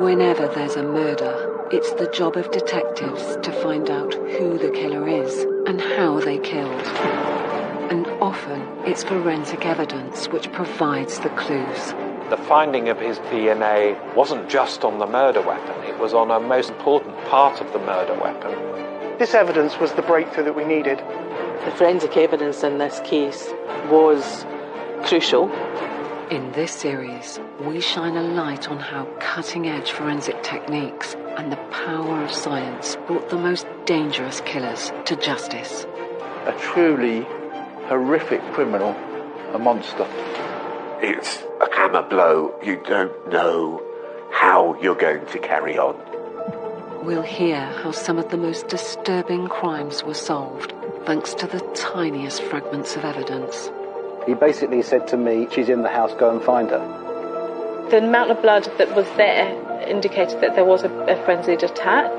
Whenever there's a murder, it's the job of detectives to find out who the killer is and how they killed. And often it's forensic evidence which provides the clues. The finding of his DNA wasn't just on the murder weapon, it was on a most important part of the murder weapon. This evidence was the breakthrough that we needed. The forensic evidence in this case was crucial. In this series, we shine a light on how cutting-edge forensic techniques and the power of science brought the most dangerous killers to justice. A truly horrific criminal, a monster. It's a hammer blow. You don't know how you're going to carry on. We'll hear how some of the most disturbing crimes were solved thanks to the tiniest fragments of evidence. He basically said to me, she's in the house, go and find her. The amount of blood that was there indicated that there was a frenzied attack.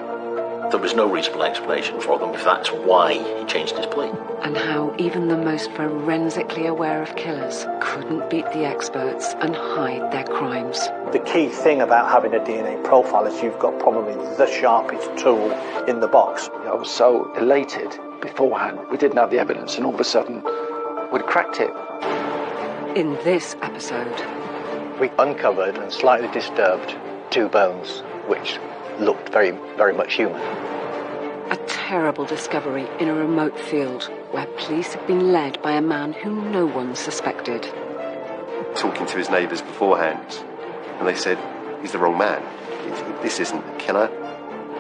There was no reasonable explanation for them if that's why he changed his plea. And how even the most forensically aware of killers couldn't beat the experts and hide their crimes. The key thing about having a DNA profile is you've got probably the sharpest tool in the box. I was so elated beforehand. We didn't have the evidence, and all of a sudden, we'd cracked it. In this episode, We uncovered and slightly disturbed 2 bones, which looked very, very much human. a terrible discovery in a remote field where police have been led by a man whom no one suspected. Talking to his neighbours beforehand, and they said, he's the wrong man. This isn't a killer.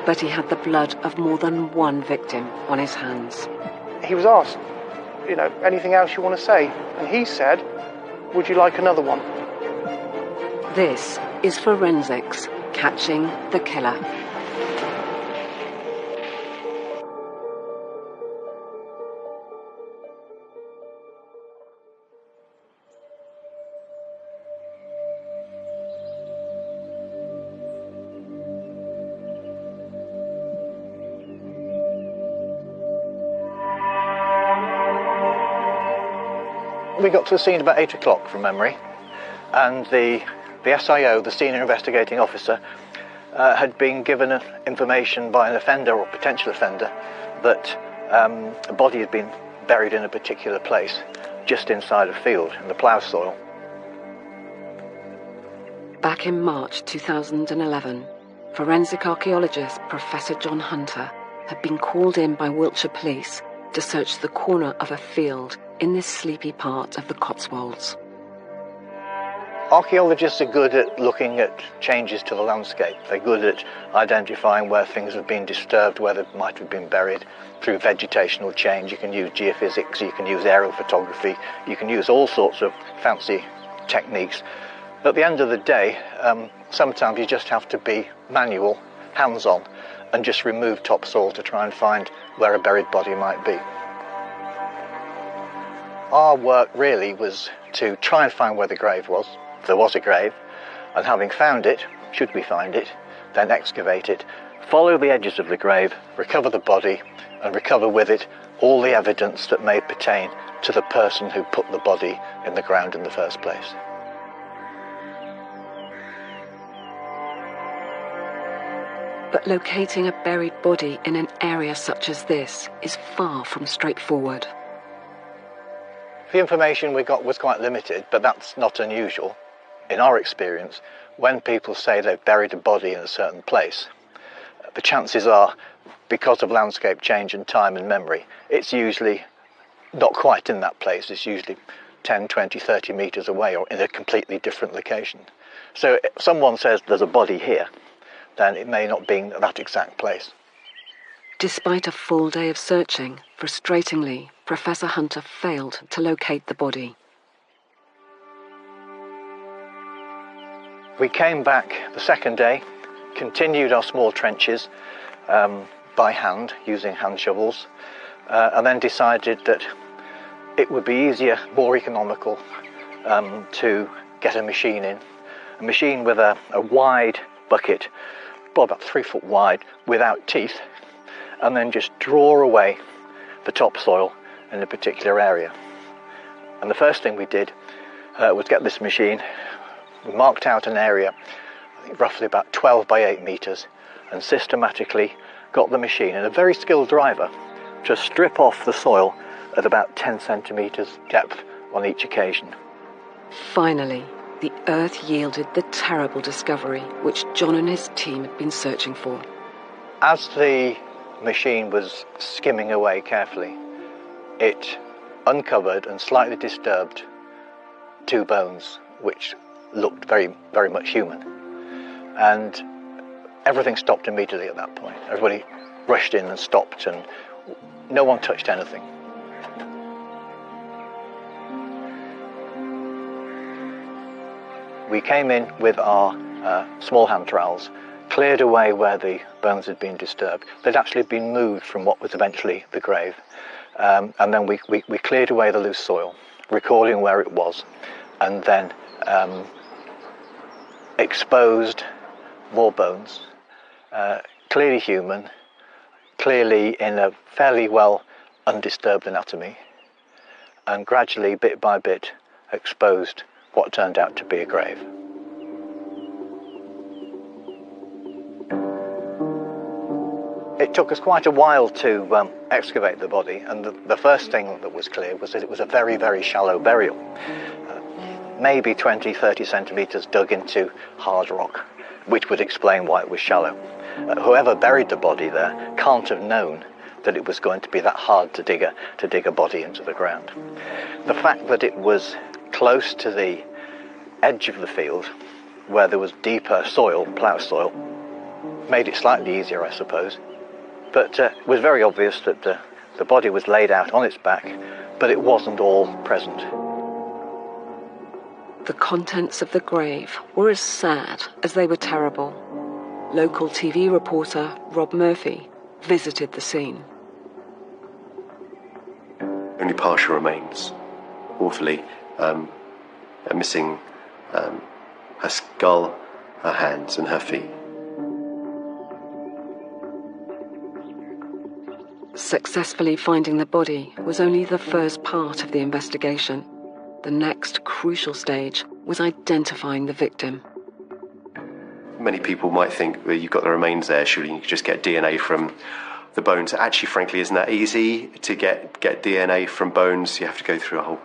But he had the blood of more than one victim on his hands. He was asked, anything else you want to say? And he said, would you like another one? This is Forensics, Catching the Killer. We got to the scene about 8 o'clock from memory, and the SIO, the Senior Investigating Officer, had been given information by an offender or potential offender that a body had been buried in a particular place just inside a field in the plough soil. Back in March 2011, forensic archaeologist Professor John Hunter had been called in by Wiltshire Police to search the corner of a field in this sleepy part of the Cotswolds. Archaeologists are good at looking at changes to the landscape. They're good at identifying where things have been disturbed, where they might have been buried through vegetational change. You can use geophysics, you can use aerial photography, you can use all sorts of fancy techniques. At the end of the day, sometimes you just have to be manual, hands-on, and just remove topsoil to try and find where a buried body might be. Our work really was to try and find where the grave was, if there was a grave, and having found it, should we find it, then excavate it, follow the edges of the grave, recover the body, and recover with it all the evidence that may pertain to the person who put the body in the ground in the first place. But locating a buried body in an area such as this is far from straightforward. The information we got was quite limited, but that's not unusual. In our experience, when people say they've buried a body in a certain place, the chances are, because of landscape change and time and memory, it's usually not quite in that place. It's usually 10, 20, 30 metres away or in a completely different location. So if someone says there's a body here, then it may not be in that exact place. Despite a full day of searching, frustratingly, Professor Hunter failed to locate the body. We came back the second day, continued our small trenches by hand, using hand shovels, and then decided that it would be easier, more economical, to get a machine in. A machine with a wide bucket, about 3 foot wide, without teeth, and then just draw away the topsoil in a particular area. And the first thing we did was get this machine. We marked out an area I think roughly about 12 by 8 metres, and systematically got the machine, and a very skilled driver, to strip off the soil at about 10 centimetres depth on each occasion. Finally, the earth yielded the terrible discovery which John and his team had been searching for. As the machine was skimming away carefully, it uncovered and slightly disturbed 2 bones which looked very, very much human. And everything stopped immediately at that point. Everybody rushed in and stopped, and no one touched anything. We came in with our small hand trowels, cleared away where the bones had been disturbed. They'd actually been moved from what was eventually the grave. And then we cleared away the loose soil, recalling where it was, and then exposed more bones, clearly human, clearly in a fairly well undisturbed anatomy, and gradually, bit by bit, exposed what turned out to be a grave. It took us quite a while to excavate the body, and the first thing that was clear was that it was a very, very shallow burial. Maybe 20, 30 centimetres dug into hard rock, which would explain why it was shallow. Whoever buried the body there can't have known that it was going to be that hard to dig a body into the ground. The fact that it was close to the edge of the field, where there was deeper soil, plough soil, made it slightly easier, I suppose. But it was very obvious that the body was laid out on its back, but it wasn't all present. The contents of the grave were as sad as they were terrible. Local TV reporter Rob Murphy visited the scene. Only partial remains, awfully, missing her skull, her hands and her feet. Successfully finding the body was only the first part of the investigation. The next crucial stage was identifying the victim. Many people might think, well, you've got the remains there, surely you could just get DNA from the bones. Actually, frankly, isn't that easy to get DNA from bones? You have to go through a whole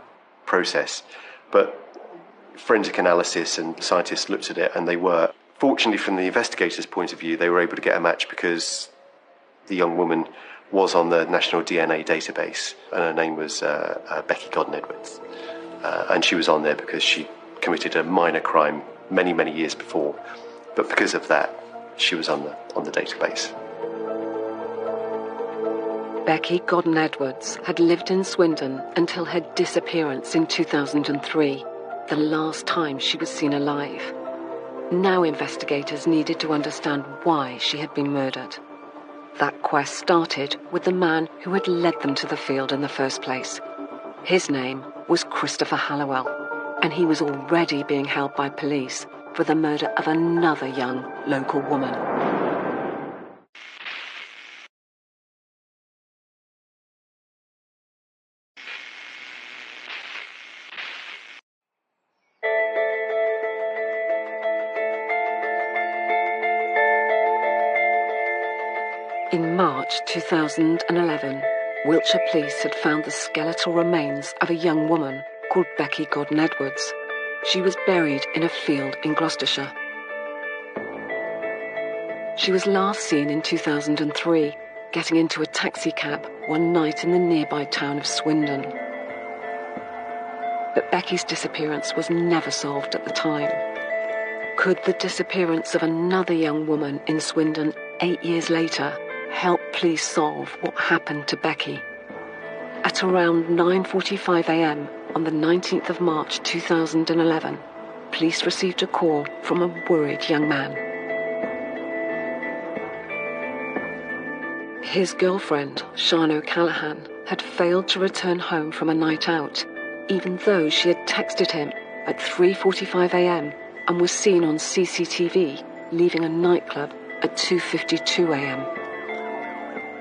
process. But forensic analysis and scientists looked at it, and they were, fortunately from the investigators' point of view, they were able to get a match because the young woman was on the National DNA database, and her name was Becky Godden-Edwards. And she was on there because she committed a minor crime many, many years before. But because of that, she was on the database. Becky Godden-Edwards had lived in Swindon until her disappearance in 2003, the last time she was seen alive. Now investigators needed to understand why she had been murdered. That quest started with the man who had led them to the field in the first place. His name was Christopher Halliwell, and he was already being held by police for the murder of another young local woman. In March 2011, Wiltshire police had found the skeletal remains of a young woman called Becky Godden-Edwards. She was buried in a field in Gloucestershire. She was last seen in 2003, getting into a taxi cab one night in the nearby town of Swindon. But Becky's disappearance was never solved at the time. Could the disappearance of another young woman in Swindon 8 years later help police solve what happened to Becky? At around 9:45 a.m. on the 19th of March 2011, police received a call from a worried young man. His girlfriend, Sian O'Callaghan, had failed to return home from a night out, even though she had texted him at 3:45 a.m. and was seen on CCTV leaving a nightclub at 2:52 a.m.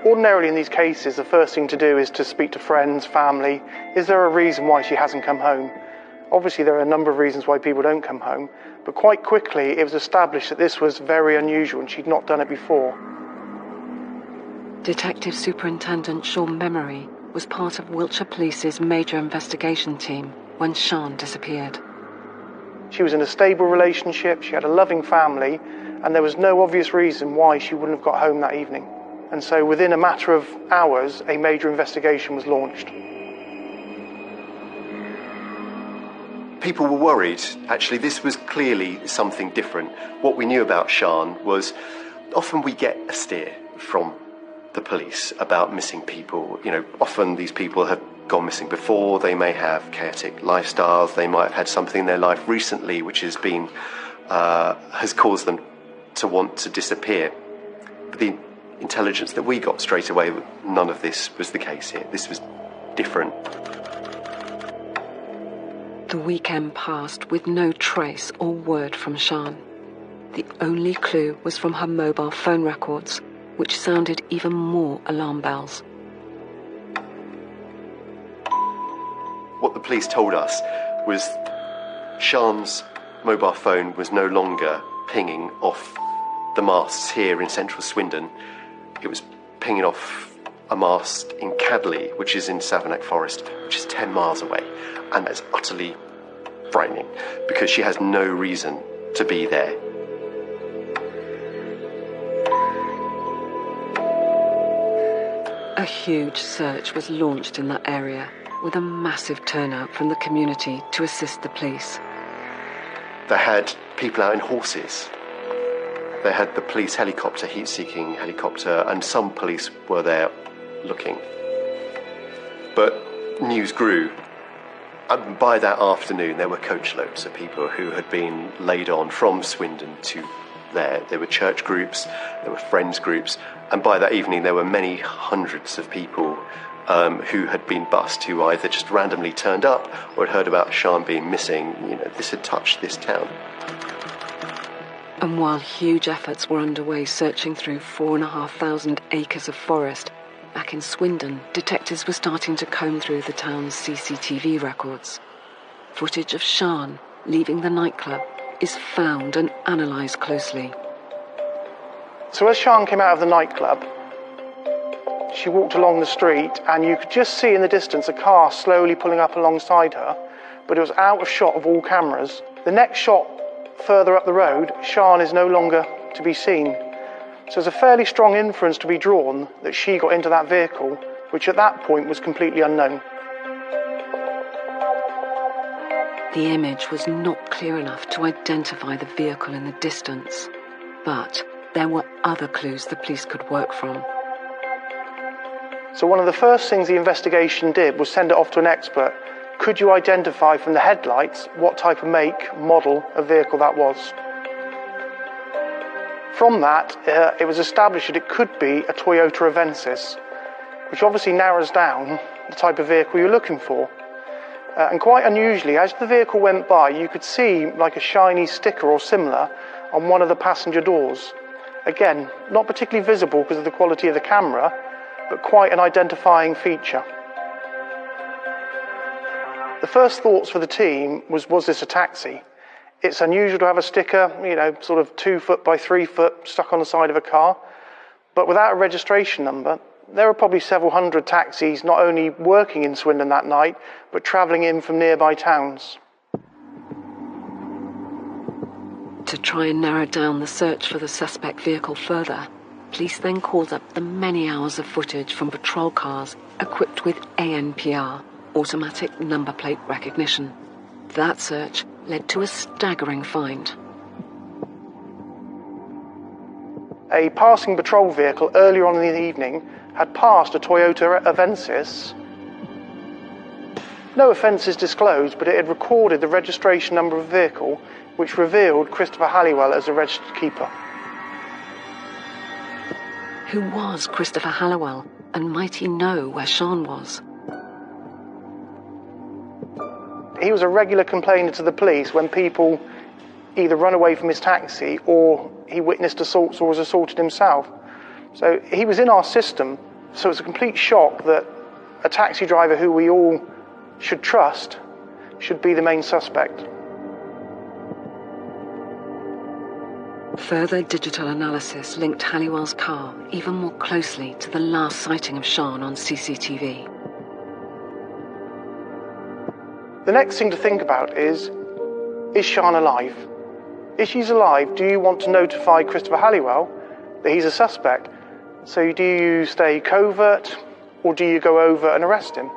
Ordinarily in these cases, the first thing to do is to speak to friends, family. Is there a reason why she hasn't come home? Obviously, there are a number of reasons why people don't come home, but quite quickly it was established that this was very unusual and she'd not done it before. Detective Superintendent Sean Memory was part of Wiltshire Police's major investigation team when Sian disappeared. She was in a stable relationship, she had a loving family, and there was no obvious reason why she wouldn't have got home that evening. And so within a matter of hours, a major investigation was launched. People were worried. Actually, this was clearly something different. What we knew about Sian was often we get a steer from the police about missing people. You know, often these people have gone missing before, they may have chaotic lifestyles, they might have had something in their life recently which has been has caused them to want to disappear. But the intelligence that we got straight away, none of this was the case here. This was different. The weekend passed with no trace or word from Sian. The only clue was from her mobile phone records, which sounded even more alarm bells. What the police told us was Sian's mobile phone was no longer pinging off the masts here in central Swindon. It was pinging off a mast in Cadley, which is in Savernake Forest, which is 10 miles away. And that's utterly frightening because she has no reason to be there. A huge search was launched in that area, with a massive turnout from the community to assist the police. They had people out in horses. They had the police helicopter, heat-seeking helicopter, and some police were there looking. But news grew. And by that afternoon, there were coachloads of people who had been laid on from Swindon to there. There were church groups, there were friends groups, and by that evening, there were many hundreds of people who had been bussed, who either just randomly turned up or had heard about Sian being missing. You know, this had touched this town. And while huge efforts were underway searching through 4,500 acres of forest, back in Swindon, detectives were starting to comb through the town's CCTV records. Footage of Sian leaving the nightclub is found and analysed closely. So as Sian came out of the nightclub, she walked along the street and you could just see in the distance a car slowly pulling up alongside her, but it was out of shot of all cameras. The next shot further up the road, Sian is no longer to be seen. So there's a fairly strong inference to be drawn that she got into that vehicle, which at that point was completely unknown. The image was not clear enough to identify the vehicle in the distance, but there were other clues the police could work from. So one of the first things the investigation did was send it off to an expert. Could you identify from the headlights what type of make, model of vehicle that was? From that, it was established that it could be a Toyota Avensis, which obviously narrows down the type of vehicle you're looking for. And quite unusually, as the vehicle went by, you could see like a shiny sticker or similar on one of the passenger doors. Again, not particularly visible because of the quality of the camera, but quite an identifying feature. The first thoughts for the team was this a taxi? It's unusual to have a sticker, sort of 2 foot by 3 foot stuck on the side of a car, but without a registration number, there were probably several hundred taxis not only working in Swindon that night, but travelling in from nearby towns. To try and narrow down the search for the suspect vehicle further, police then called up the many hours of footage from patrol cars equipped with ANPR, automatic number plate recognition. That search led to a staggering find. A passing patrol vehicle earlier on in the evening had passed a Toyota Avensis. No offences disclosed, but it had recorded the registration number of the vehicle, which revealed Christopher Halliwell as a registered keeper. Who was Christopher Halliwell, and might he know where Sian was? He was a regular complainer to the police when people either run away from his taxi or he witnessed assaults or was assaulted himself. So he was in our system, so it was a complete shock that a taxi driver who we all should trust should be the main suspect. Further digital analysis linked Halliwell's car even more closely to the last sighting of Sian on CCTV. The next thing to think about is Sian alive? If she's alive, do you want to notify Christopher Halliwell that he's a suspect? So do you stay covert, or do you go over and arrest him?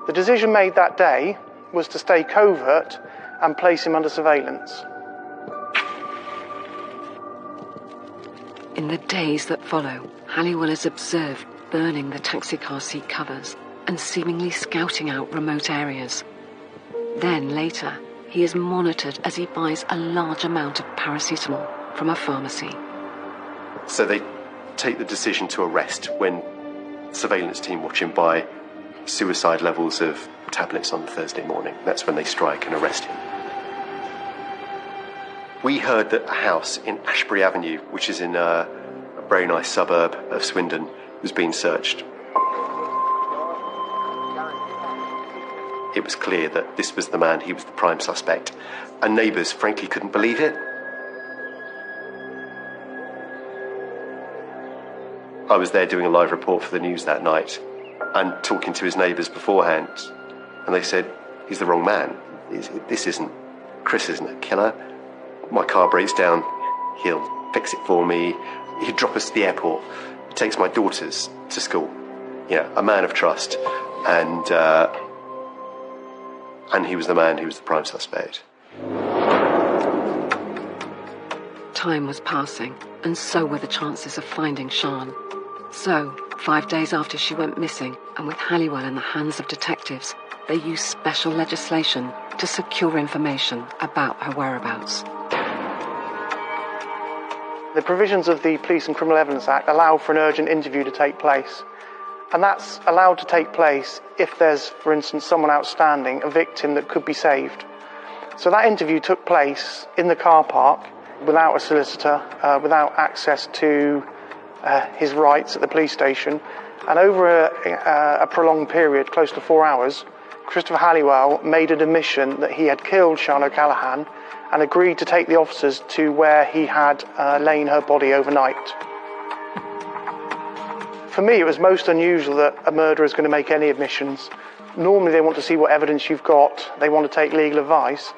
The decision made that day was to stay covert and place him under surveillance. In the days that follow, Halliwell is observed burning the taxicar seat covers and seemingly scouting out remote areas. Then later, he is monitored as he buys a large amount of paracetamol from a pharmacy. So they take the decision to arrest when the surveillance team watch him buy suicide levels of tablets on Thursday morning. That's when they strike and arrest him. We heard that a house in Ashbury Avenue, which is in a very nice suburb of Swindon, was being searched. It was clear that this was the man, he was the prime suspect, and neighbours frankly couldn't believe it. I was there doing a live report for the news that night and talking to his neighbours beforehand, and they said, he's the wrong man. Chris isn't a killer. My car breaks down, he'll fix it for me. He'd drop us to the airport. He takes my daughters to school. You know, a man of trust. And he was the man, he was the prime suspect. Time was passing, and so were the chances of finding Sian. So, 5 days after she went missing, and with Halliwell in the hands of detectives, they used special legislation to secure information about her whereabouts. The provisions of the Police and Criminal Evidence Act allow for an urgent interview to take place. And that's allowed to take place if there's, for instance, someone outstanding, a victim that could be saved. So that interview took place in the car park without a solicitor, without access to his rights at the police station. And over a prolonged period, close to 4 hours, Christopher Halliwell made an admission that he had killed Sian O'Callaghan and agreed to take the officers to where he had lain her body overnight. For me, it was most unusual that a murderer is going to make any admissions. Normally they want to see what evidence you've got, they want to take legal advice.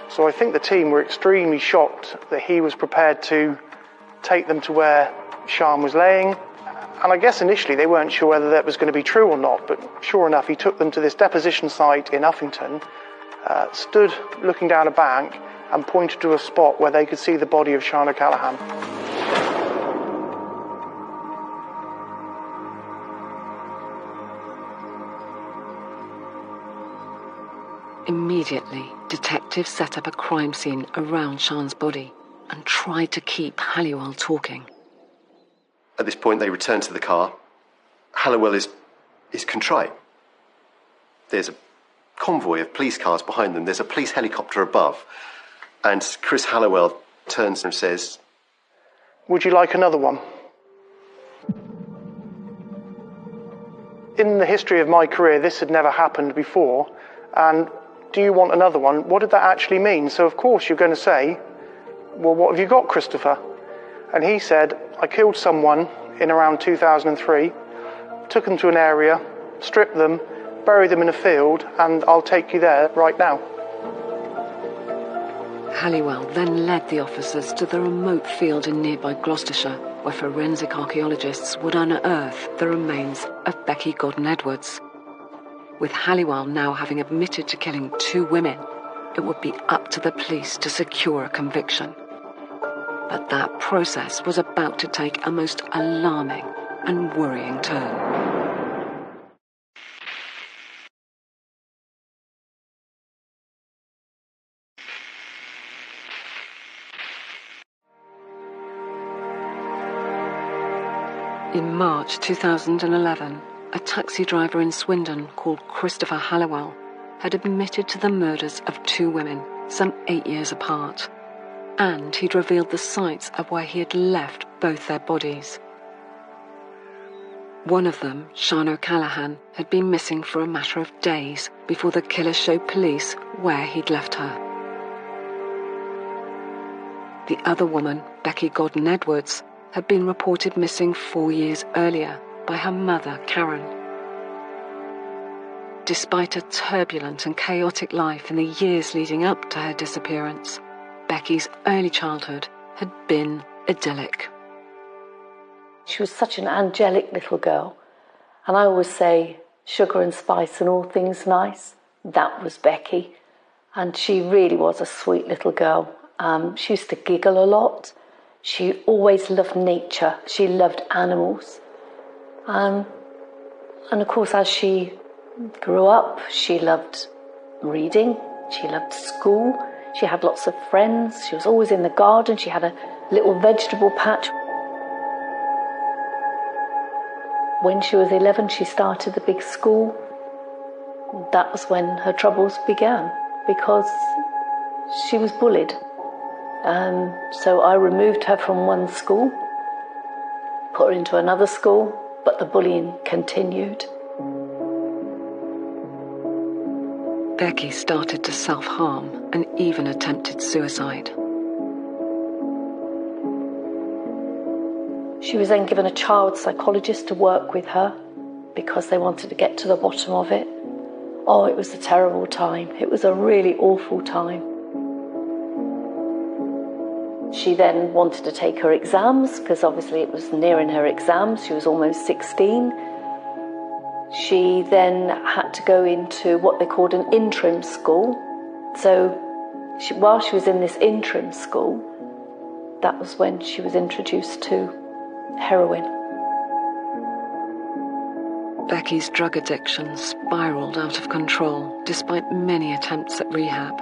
So I think the team were extremely shocked that he was prepared to take them to where Sian was laying. And I guess initially they weren't sure whether that was going to be true or not, but sure enough, he took them to this deposition site in Uffington, stood looking down a bank and pointed to a spot where they could see the body of Sian O'Callaghan. Immediately, detectives set up a crime scene around Sian's body and tried to keep Halliwell talking. At this point, they return to the car. Halliwell is contrite. There's a convoy of police cars behind them. There's a police helicopter above. And Chris Halliwell turns and says, "Would you like another one?" In the history of my career, this had never happened before. And do you want another one? What did that actually mean? So, of course, you're going to say, well, what have you got, Christopher? And he said, I killed someone in around 2003, took them to an area, stripped them, buried them in a field, and I'll take you there right now. Halliwell then led the officers to the remote field in nearby Gloucestershire, where forensic archaeologists would unearth the remains of Becky Godden Edwards. With Halliwell now having admitted to killing 2 women, it would be up to the police to secure a conviction. But that process was about to take a most alarming and worrying turn. In March 2011, a taxi driver in Swindon called Christopher Halliwell had admitted to the murders of 2 women, some 8 years apart, and he'd revealed the sites of where he had left both their bodies. One of them, Sian O'Callaghan, had been missing for a matter of days before the killer showed police where he'd left her. The other woman, Becky Godden Edwards, had been reported missing 4 years earlier by her mother, Karen. Despite a turbulent and chaotic life in the years leading up to her disappearance, Becky's early childhood had been idyllic. She was such an angelic little girl, and I always say sugar and spice and all things nice. That was Becky, and she really was a sweet little girl. She used to giggle a lot. She always loved nature. She loved animals. And of course, as she grew up, she loved reading. She loved school. She had lots of friends. She was always in the garden. She had a little vegetable patch. When she was 11, she started the big school. That was when her troubles began, because she was bullied. So I removed her from one school, put her into another school, but the bullying continued. Becky started to self-harm and even attempted suicide. She was then given a child psychologist to work with her because they wanted to get to the bottom of it. Oh, it was a terrible time. It was a really awful time. She then wanted to take her exams because obviously it was nearing her exams. She was almost 16. She then had to go into what they called an interim school. So while she was in this interim school, that was when she was introduced to heroin. Becky's drug addiction spiraled out of control despite many attempts at rehab.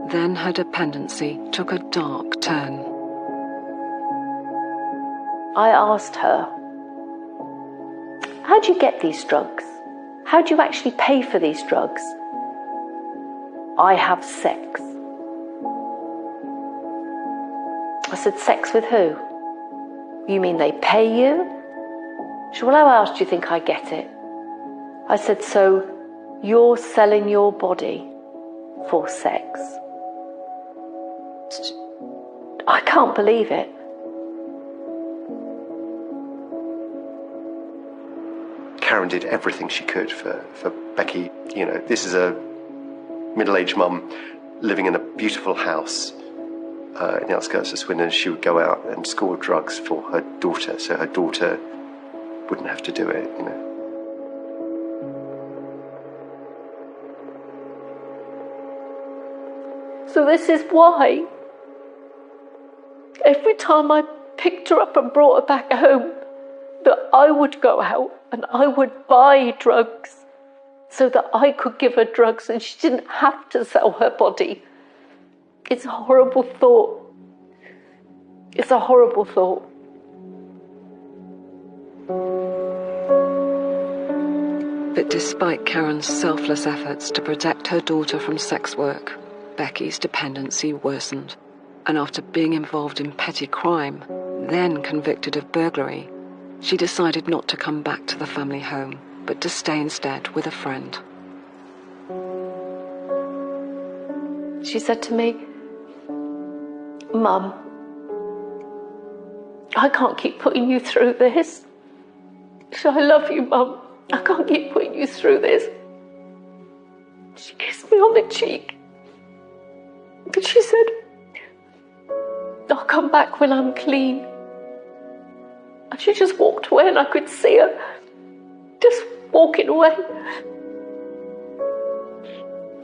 Then her dependency took a dark turn. I asked her, how do you get these drugs? How do you actually pay for these drugs? I have sex. I said, sex with who? You mean they pay you? She said, well, how else do you think I get it? I said, so you're selling your body for sex? I can't believe it. Karen did everything she could for Becky. You know, this is a middle-aged mum living in a beautiful house in the outskirts of Swindon. She would go out and score drugs for her daughter, so her daughter wouldn't have to do it, you know. So this is why every time I picked her up and brought her back home, that I would go out and I would buy drugs so that I could give her drugs and she didn't have to sell her body. It's a horrible thought. It's a horrible thought. But despite Karen's selfless efforts to protect her daughter from sex work, Becky's dependency worsened. And after being involved in petty crime, then convicted of burglary, she decided not to come back to the family home, but to stay instead with a friend. She said to me, Mum, I can't keep putting you through this. She said, I love you, Mum. I can't keep putting you through this. She kissed me on the cheek. And she said, I'll come back when I'm clean. And she just walked away and I could see her just walking away.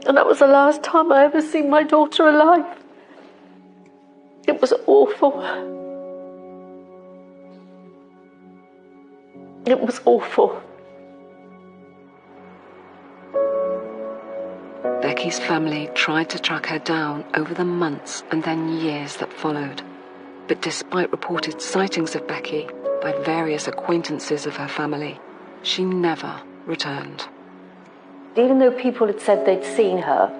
And that was the last time I ever seen my daughter alive. It was awful. It was awful. Becky's family tried to track her down over the months and then years that followed. But despite reported sightings of Becky by various acquaintances of her family, she never returned. Even though people had said they'd seen her,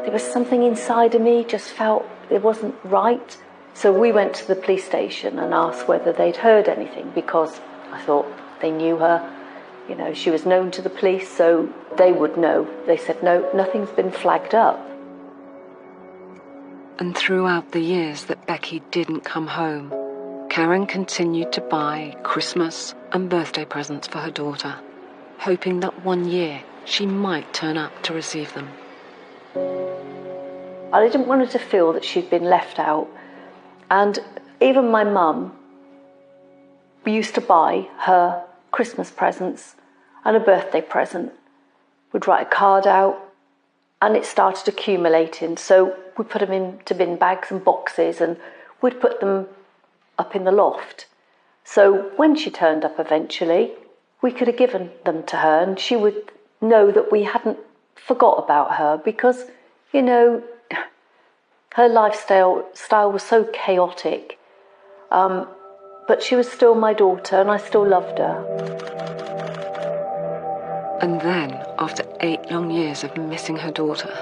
there was something inside of me just felt it wasn't right. So we went to the police station and asked whether they'd heard anything, because I thought they knew her. You know, she was known to the police, so they would know. They said, no, nothing's been flagged up. And throughout the years that Becky didn't come home, Karen continued to buy Christmas and birthday presents for her daughter, hoping that one year she might turn up to receive them. I didn't want her to feel that she'd been left out. And even my mum used to buy her Christmas presents and a birthday present. We'd write a card out and it started accumulating. So we put them into bin bags and boxes and we'd put them up in the loft. So when she turned up eventually, we could have given them to her and she would know that we hadn't forgot about her because, you know, her lifestyle was so chaotic. But she was still my daughter and I still loved her. And then, after 8 long years of missing her daughter,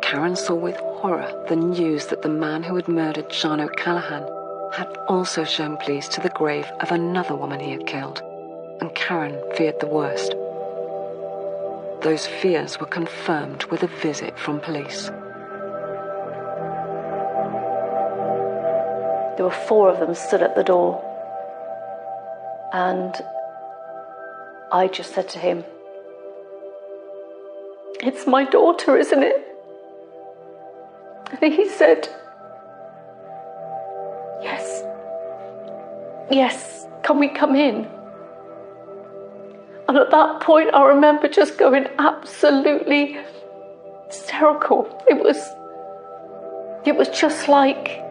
Karen saw with horror the news that the man who had murdered Sian O'Callaghan had also shown police to the grave of another woman he had killed, and Karen feared the worst. Those fears were confirmed with a visit from police. There were 4 of them stood at the door. And I just said to him, "It's my daughter, isn't it?" And he said, "Yes. Yes, can we come in?" And at that point, I remember just going absolutely hysterical. It was just like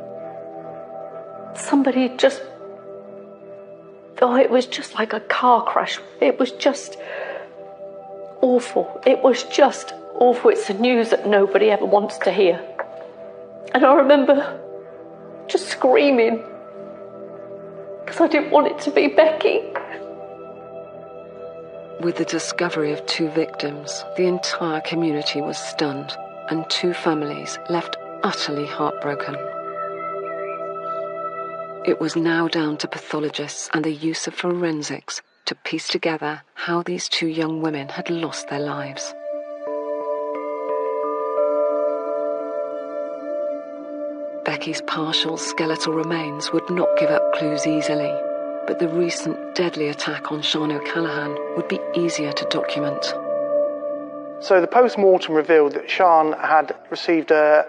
somebody just... Oh, it was just like a car crash. It was just awful. It was just awful. It's the news that nobody ever wants to hear. And I remember just screaming because I didn't want it to be Becky. With the discovery of 2 victims, the entire community was stunned, and 2 families left utterly heartbroken. It was now down to pathologists and the use of forensics to piece together how these 2 young women had lost their lives. Becky's partial skeletal remains would not give up clues easily, but the recent deadly attack on Sian O'Callaghan would be easier to document. So the post-mortem revealed that Sian had received a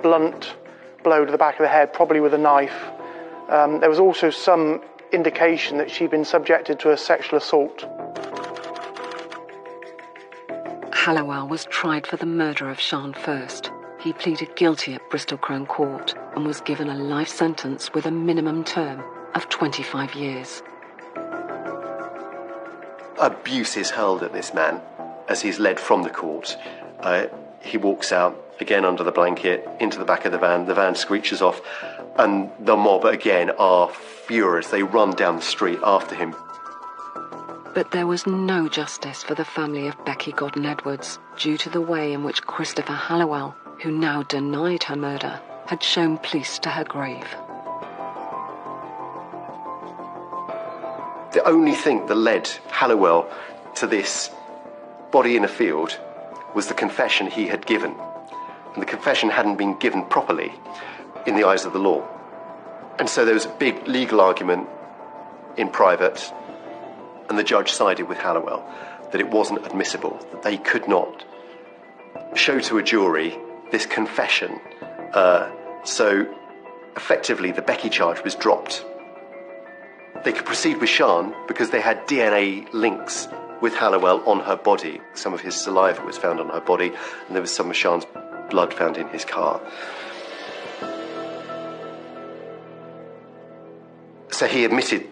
blunt blow to the back of the head, probably with a knife. There was also some indication that she'd been subjected to a sexual assault. Halliwell was tried for the murder of Sian first. He pleaded guilty at Bristol Crown Court and was given a life sentence with a minimum term of 25 years. Abuse is hurled at this man as he's led from the court. He walks out, again under the blanket, into the back of the van screeches off, and the mob again are furious. They run down the street after him. But there was no justice for the family of Becky Godden Edwards due to the way in which Christopher Halliwell, who now denied her murder, had shown police to her grave. The only thing that led Halliwell to this body in a field was the confession he had given. And the confession hadn't been given properly in the eyes of the law. And so there was a big legal argument in private, and the judge sided with Halliwell that it wasn't admissible, that they could not show to a jury this confession. So effectively the Becky charge was dropped. They could proceed with Sian because they had DNA links with Halliwell on her body. Some of his saliva was found on her body, and there was some of Sian's blood found in his car. So he admitted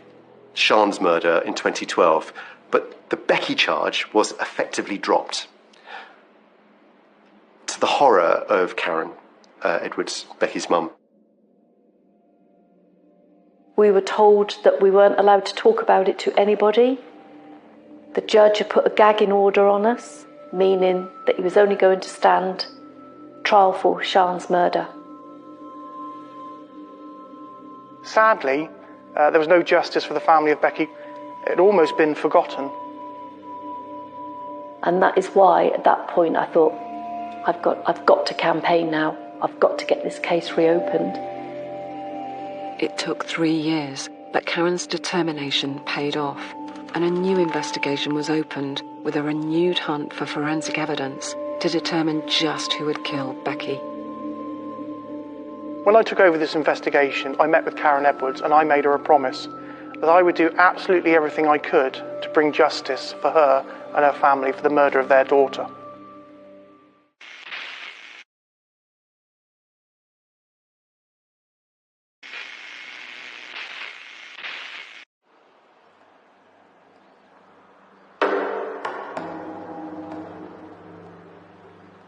Sian's murder in 2012, but the Becky charge was effectively dropped, to the horror of Karen Edwards, Becky's mum. We were told that we weren't allowed to talk about it to anybody. The judge had put a gagging order on us, meaning that he was only going to stand trial for Sian's murder. Sadly, there was no justice for the family of Becky. It had almost been forgotten. And that is why, at that point, I thought, I've got to campaign now. I've got to get this case reopened. It took 3 years, but Karen's determination paid off, and a new investigation was opened with a renewed hunt for forensic evidence to determine just who had killed Becky. When I took over this investigation, I met with Karen Edwards and I made her a promise that I would do absolutely everything I could to bring justice for her and her family for the murder of their daughter.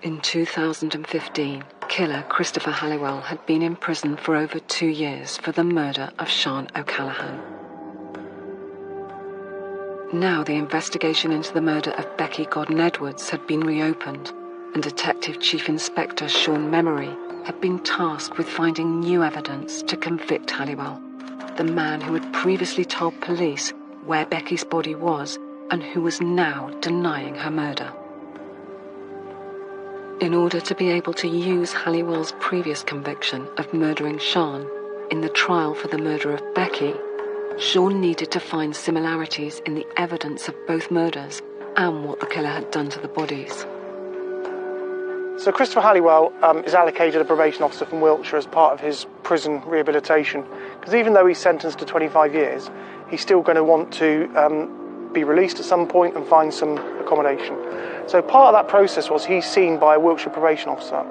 In 2015, killer Christopher Halliwell had been in prison for over 2 years for the murder of Sian O'Callaghan. Now the investigation into the murder of Becky Godden Edwards had been reopened, and Detective Chief Inspector Sean Memory had been tasked with finding new evidence to convict Halliwell, the man who had previously told police where Becky's body was and who was now denying her murder. In order to be able to use Halliwell's previous conviction of murdering Sian in the trial for the murder of Becky, Sean needed to find similarities in the evidence of both murders and what the killer had done to the bodies. So Christopher Halliwell is allocated a probation officer from Wiltshire as part of his prison rehabilitation, because even though he's sentenced to 25 years, he's still going to want to be released at some point and find some accommodation. So part of that process was he's seen by a Wiltshire probation officer.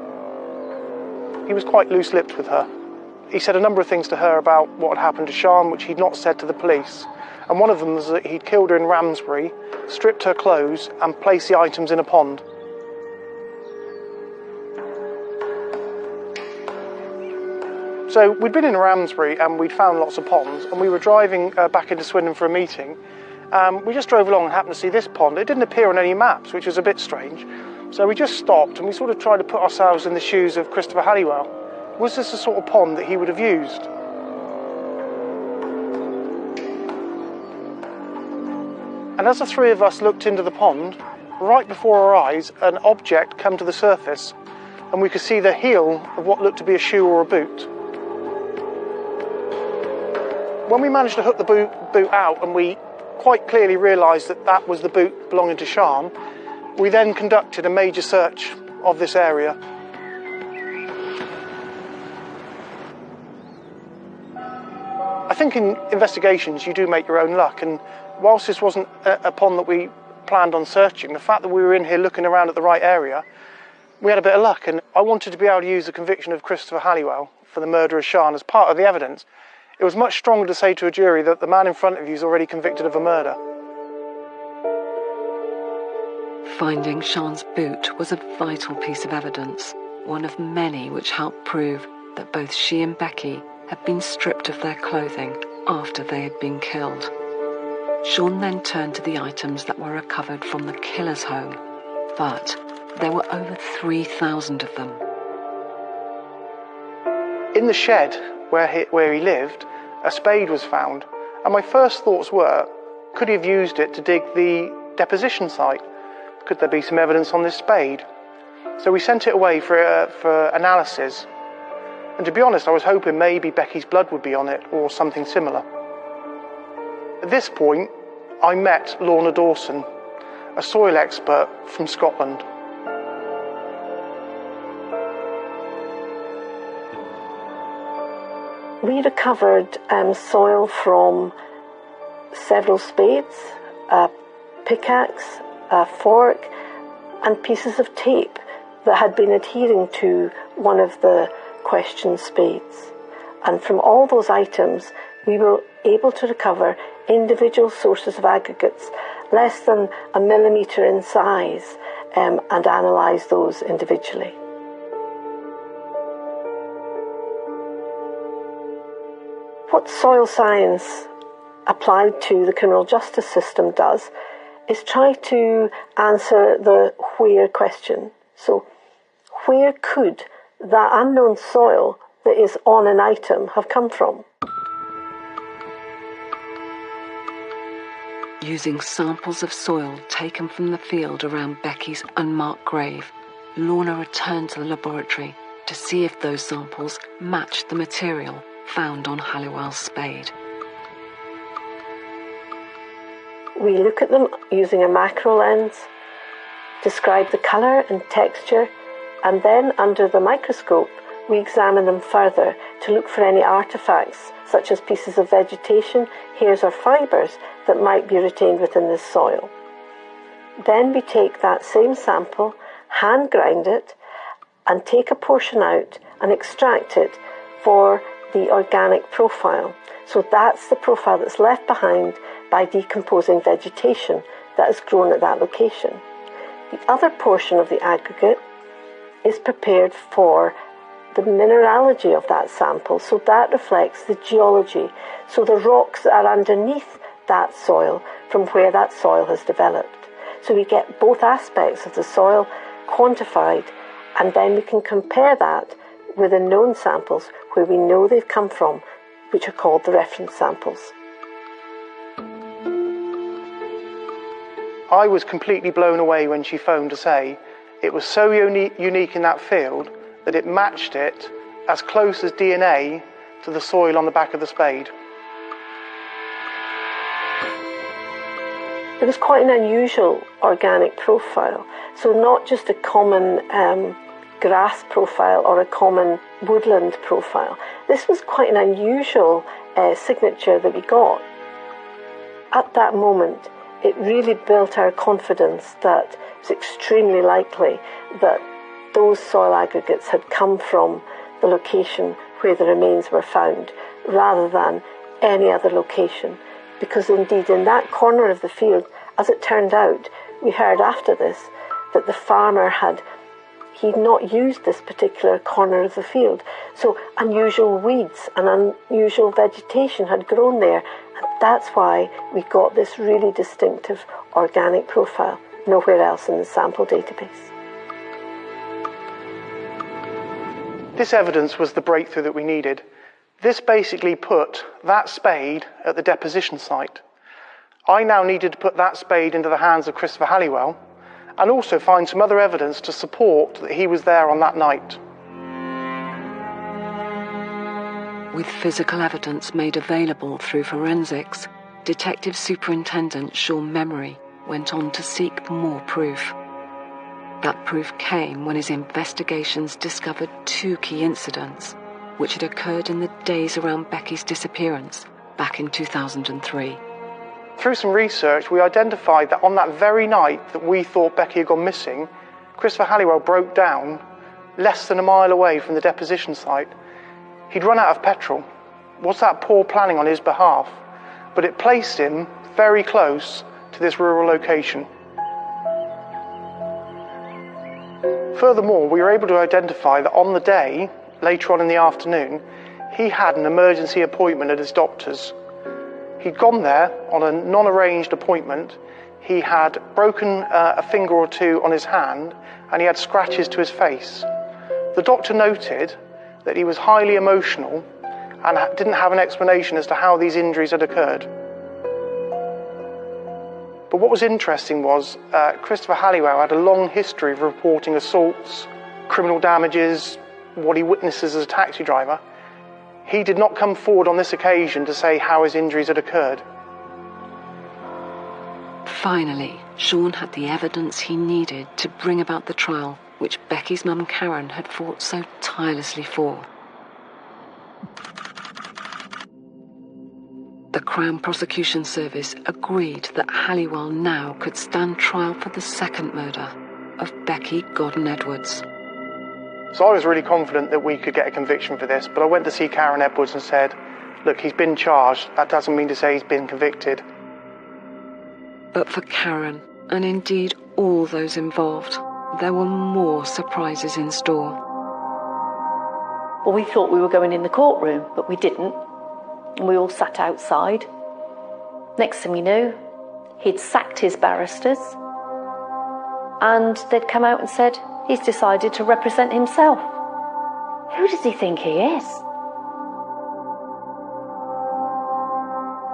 He was quite loose-lipped with her. He said a number of things to her about what had happened to Sian, which he'd not said to the police. And one of them was that he'd killed her in Ramsbury, stripped her clothes and placed the items in a pond. So we'd been in Ramsbury and we'd found lots of ponds, and we were driving back into Swindon for a meeting. We just drove along and happened to see this pond. It didn't appear on any maps, which was a bit strange. So we just stopped and we sort of tried to put ourselves in the shoes of Christopher Halliwell. Was this the sort of pond that he would have used? And as the three of us looked into the pond, right before our eyes, an object came to the surface, and we could see the heel of what looked to be a shoe or a boot. When we managed to hook the boot out and we quite clearly realised that that was the boot belonging to Sian, we then conducted a major search of this area. I think in investigations you do make your own luck, and whilst this wasn't a pond that we planned on searching, the fact that we were in here looking around at the right area, we had a bit of luck, and I wanted to be able to use the conviction of Christopher Halliwell for the murder of Sian as part of the evidence. It was much stronger to say to a jury that the man in front of you is already convicted of a murder. Finding Sian's boot was a vital piece of evidence, one of many which helped prove that both she and Becky had been stripped of their clothing after they had been killed. Sean then turned to the items that were recovered from the killer's home, but there were over 3,000 of them. In the shed where he lived, a spade was found, and my first thoughts were, could he have used it to dig the deposition site? Could there be some evidence on this spade? So we sent it away for analysis, and to be honest, I was hoping maybe Becky's blood would be on it or something similar. At this point, I met Lorna Dawson, a soil expert from Scotland. We recovered soil from several spades, a pickaxe, a fork, and pieces of tape that had been adhering to one of the questioned spades. And from all those items, we were able to recover individual sources of aggregates less than a millimetre in size and analyse those individually. What soil science applied to the criminal justice system does is try to answer the where question. So, where could that unknown soil that is on an item have come from? Using samples of soil taken from the field around Becky's unmarked grave, Lorna returned to the laboratory to see if those samples matched the material found on Halliwell's spade. We look at them using a macro lens, describe the colour and texture, and then under the microscope we examine them further to look for any artefacts such as pieces of vegetation, hairs or fibres that might be retained within the soil. Then we take that same sample, hand grind it, and take a portion out and extract it for the organic profile. So that's the profile that's left behind by decomposing vegetation that has grown at that location. The other portion of the aggregate is prepared for the mineralogy of that sample, so that reflects the geology, so the rocks that are underneath that soil from where that soil has developed. So we get both aspects of the soil quantified, and then we can compare that with the known samples where we know they've come from, which are called the reference samples. I was completely blown away when she phoned to say it was so unique in that field that it matched it as close as DNA to the soil on the back of the spade. It was quite an unusual organic profile, so not just a common grass profile or a common woodland profile. This was quite an unusual signature that we got. At that moment, it really built our confidence that it's extremely likely that those soil aggregates had come from the location where the remains were found, rather than any other location. Because indeed, in that corner of the field, as it turned out, we heard after this that the farmer he'd not used this particular corner of the field. So unusual weeds and unusual vegetation had grown there. And that's why we got this really distinctive organic profile, nowhere else in the sample database. This evidence was the breakthrough that we needed. This basically put that spade at the deposition site. I now needed to put that spade into the hands of Christopher Halliwell and also find some other evidence to support that he was there on that night. With physical evidence made available through forensics, Detective Superintendent Sean Memory went on to seek more proof. That proof came when his investigations discovered two key incidents which had occurred in the days around Becky's disappearance back in 2003. Through some research, we identified that on that very night that we thought Becky had gone missing, Christopher Halliwell broke down less than a mile away from the deposition site. He'd run out of petrol. Was that poor planning on his behalf? But it placed him very close to this rural location. Furthermore, we were able to identify that on the day, later on in the afternoon, he had an emergency appointment at his doctor's. He'd gone there on a non-arranged appointment. He had broken a finger or two on his hand, and he had scratches to his face. The doctor noted that he was highly emotional and didn't have an explanation as to how these injuries had occurred. But what was interesting was Christopher Halliwell had a long history of reporting assaults, criminal damages, what he witnesses as a taxi driver. He did not come forward on this occasion to say how his injuries had occurred. Finally, Sean had the evidence he needed to bring about the trial which Becky's mum Karen had fought so tirelessly for. The Crown Prosecution Service agreed that Halliwell now could stand trial for the second murder of Becky Godden Edwards. So I was really confident that we could get a conviction for this, but I went to see Karen Edwards and said, look, he's been charged. That doesn't mean to say he's been convicted. But for Karen, and indeed all those involved, there were more surprises in store. Well, we thought we were going in the courtroom, but we didn't. And we all sat outside. Next thing we knew, he'd sacked his barristers, and they'd come out and said, he's decided to represent himself. Who does he think he is?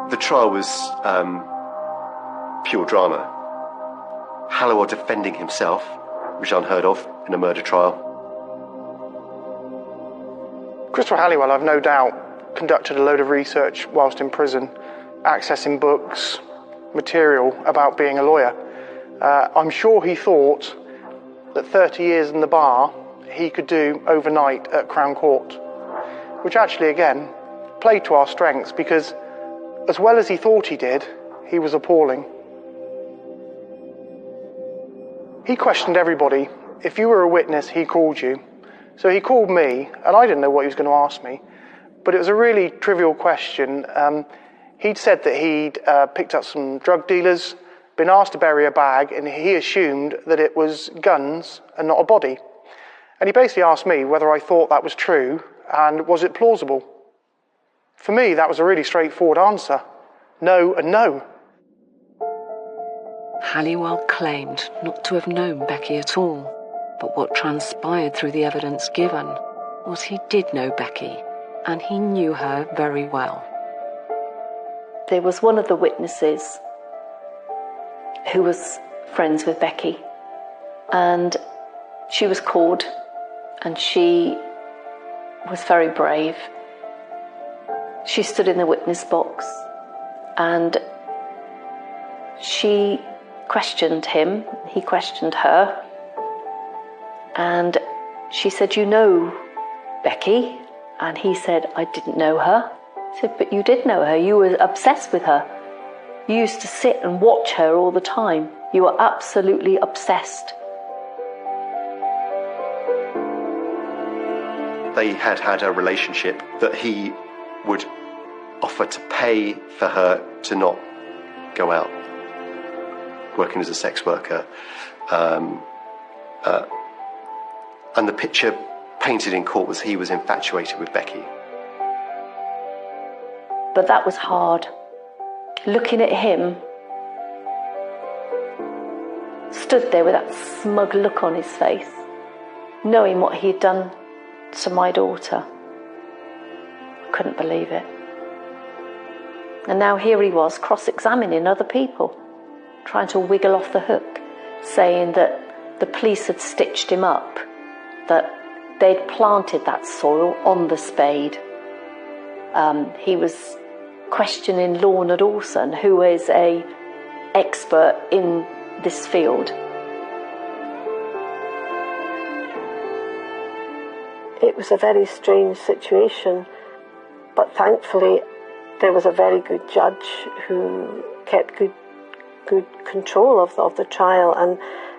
The trial was pure drama. Halliwell defending himself, which is unheard of in a murder trial. Christopher Halliwell, I've no doubt, conducted a load of research whilst in prison, accessing books, material about being a lawyer. I'm sure he thought that 30 years in the bar he could do overnight at Crown Court, which actually, again, played to our strengths because as well as he thought he did, he was appalling. He questioned everybody. If you were a witness, he called you. So he called me, and I didn't know what he was going to ask me, but it was a really trivial question. He'd said that he'd picked up some drug dealers, been asked to bury a bag, and he assumed that it was guns and not a body. And he basically asked me whether I thought that was true and was it plausible. For me, that was a really straightforward answer. No and no. Halliwell claimed not to have known Becky at all, but what transpired through the evidence given was he did know Becky, and he knew her very well. There was one of the witnesses who was friends with Becky, and she was called, and she was very brave. She stood in the witness box, and she questioned him, he questioned her, and she said, "You know Becky?" And he said, "I didn't know her." She said, "But you did know her, you were obsessed with her. You used to sit and watch her all the time. You were absolutely obsessed." They had had a relationship that he would offer to pay for her to not go out, working as a sex worker. And the picture painted in court was he was infatuated with Becky. But that was hard. Looking at him, stood there with that smug look on his face, knowing what he had done to my daughter. I couldn't believe it. And now here he was, cross-examining other people, trying to wiggle off the hook, saying that the police had stitched him up, that they'd planted that soil on the spade. He was questioning Lorna Dawson, who is an expert in this field. It was a very strange situation, but thankfully there was a very good judge who kept good control of the trial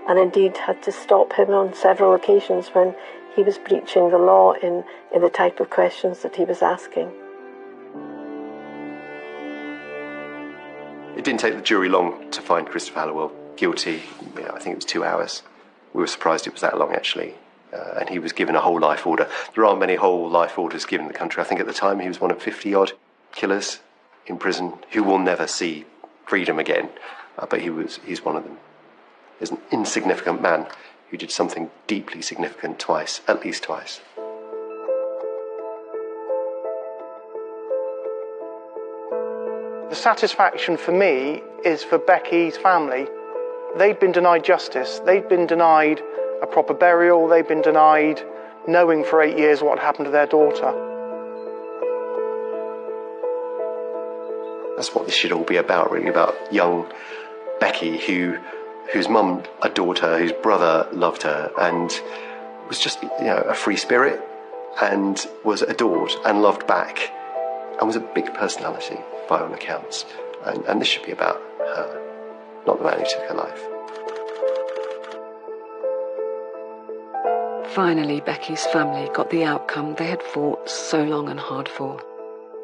and indeed had to stop him on several occasions when he was breaching the law in the type of questions that he was asking. It didn't take the jury long to find Christopher Halliwell guilty. I think it was 2 hours. We were surprised it was that long, actually. And he was given a whole life order. There aren't many whole life orders given in the country. I think at the time he was one of 50-odd killers in prison who will never see freedom again. But he's one of them. There's an insignificant man who did something deeply significant twice, at least twice. The satisfaction for me is for Becky's family. They'd been denied justice. They'd been denied a proper burial. They'd been denied knowing for 8 years what had happened to their daughter. That's what this should all be about, really, about young Becky, whose mum adored her, whose brother loved her, and was just, a free spirit, and was adored and loved back, and was a big personality by all accounts. And this should be about her, not the man who took her life. Finally, Becky's family got the outcome they had fought so long and hard for.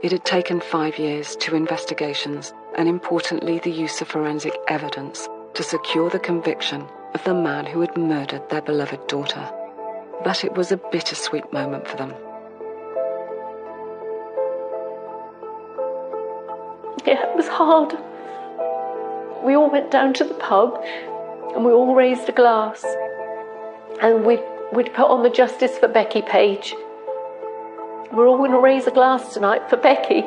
It had taken 5 years, 2 investigations, and importantly the use of forensic evidence to secure the conviction of the man who had murdered their beloved daughter. But it was a bittersweet moment for them. Yeah, it was hard. We all went down to the pub and we all raised a glass. And we'd put on the Justice for Becky page. We're all going to raise a glass tonight for Becky.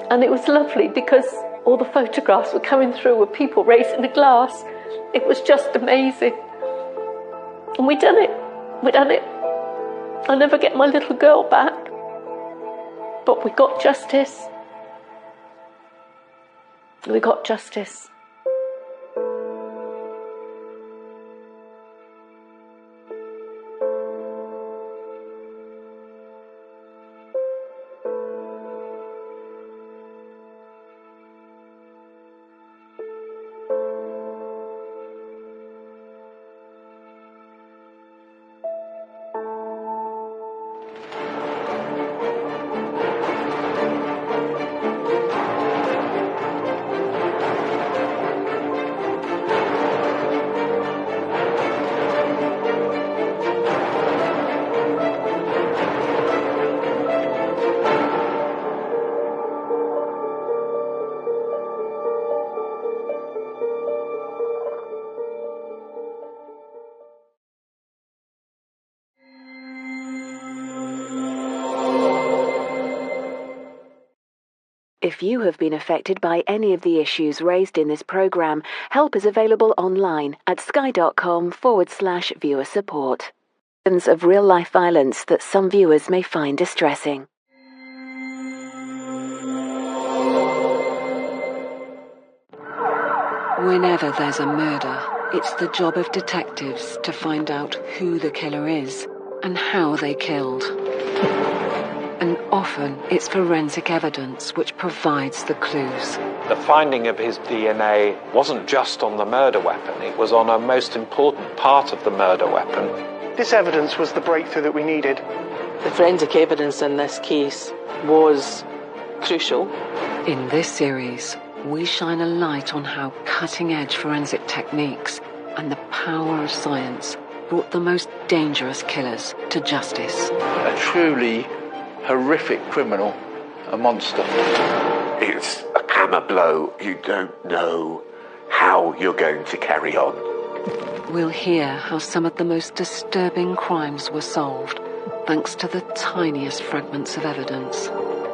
And it was lovely because all the photographs were coming through with people raising the glass. It was just amazing. And we done it. I'll never get my little girl back. But we got justice. We got justice. If you have been affected by any of the issues raised in this programme, help is available online at sky.com/viewer support. Of real-life violence that some viewers may find distressing. Whenever there's a murder, it's the job of detectives to find out who the killer is and how they killed. And often it's forensic evidence which provides the clues. The finding of his DNA wasn't just on the murder weapon, it was on a most important part of the murder weapon. This evidence was the breakthrough that we needed. The forensic evidence in this case was crucial. In this series, we shine a light on how cutting-edge forensic techniques and the power of science brought the most dangerous killers to justice. A truly horrific criminal, a monster. It's a hammer blow. You don't know how you're going to carry on. We'll hear how some of the most disturbing crimes were solved, thanks to the tiniest fragments of evidence.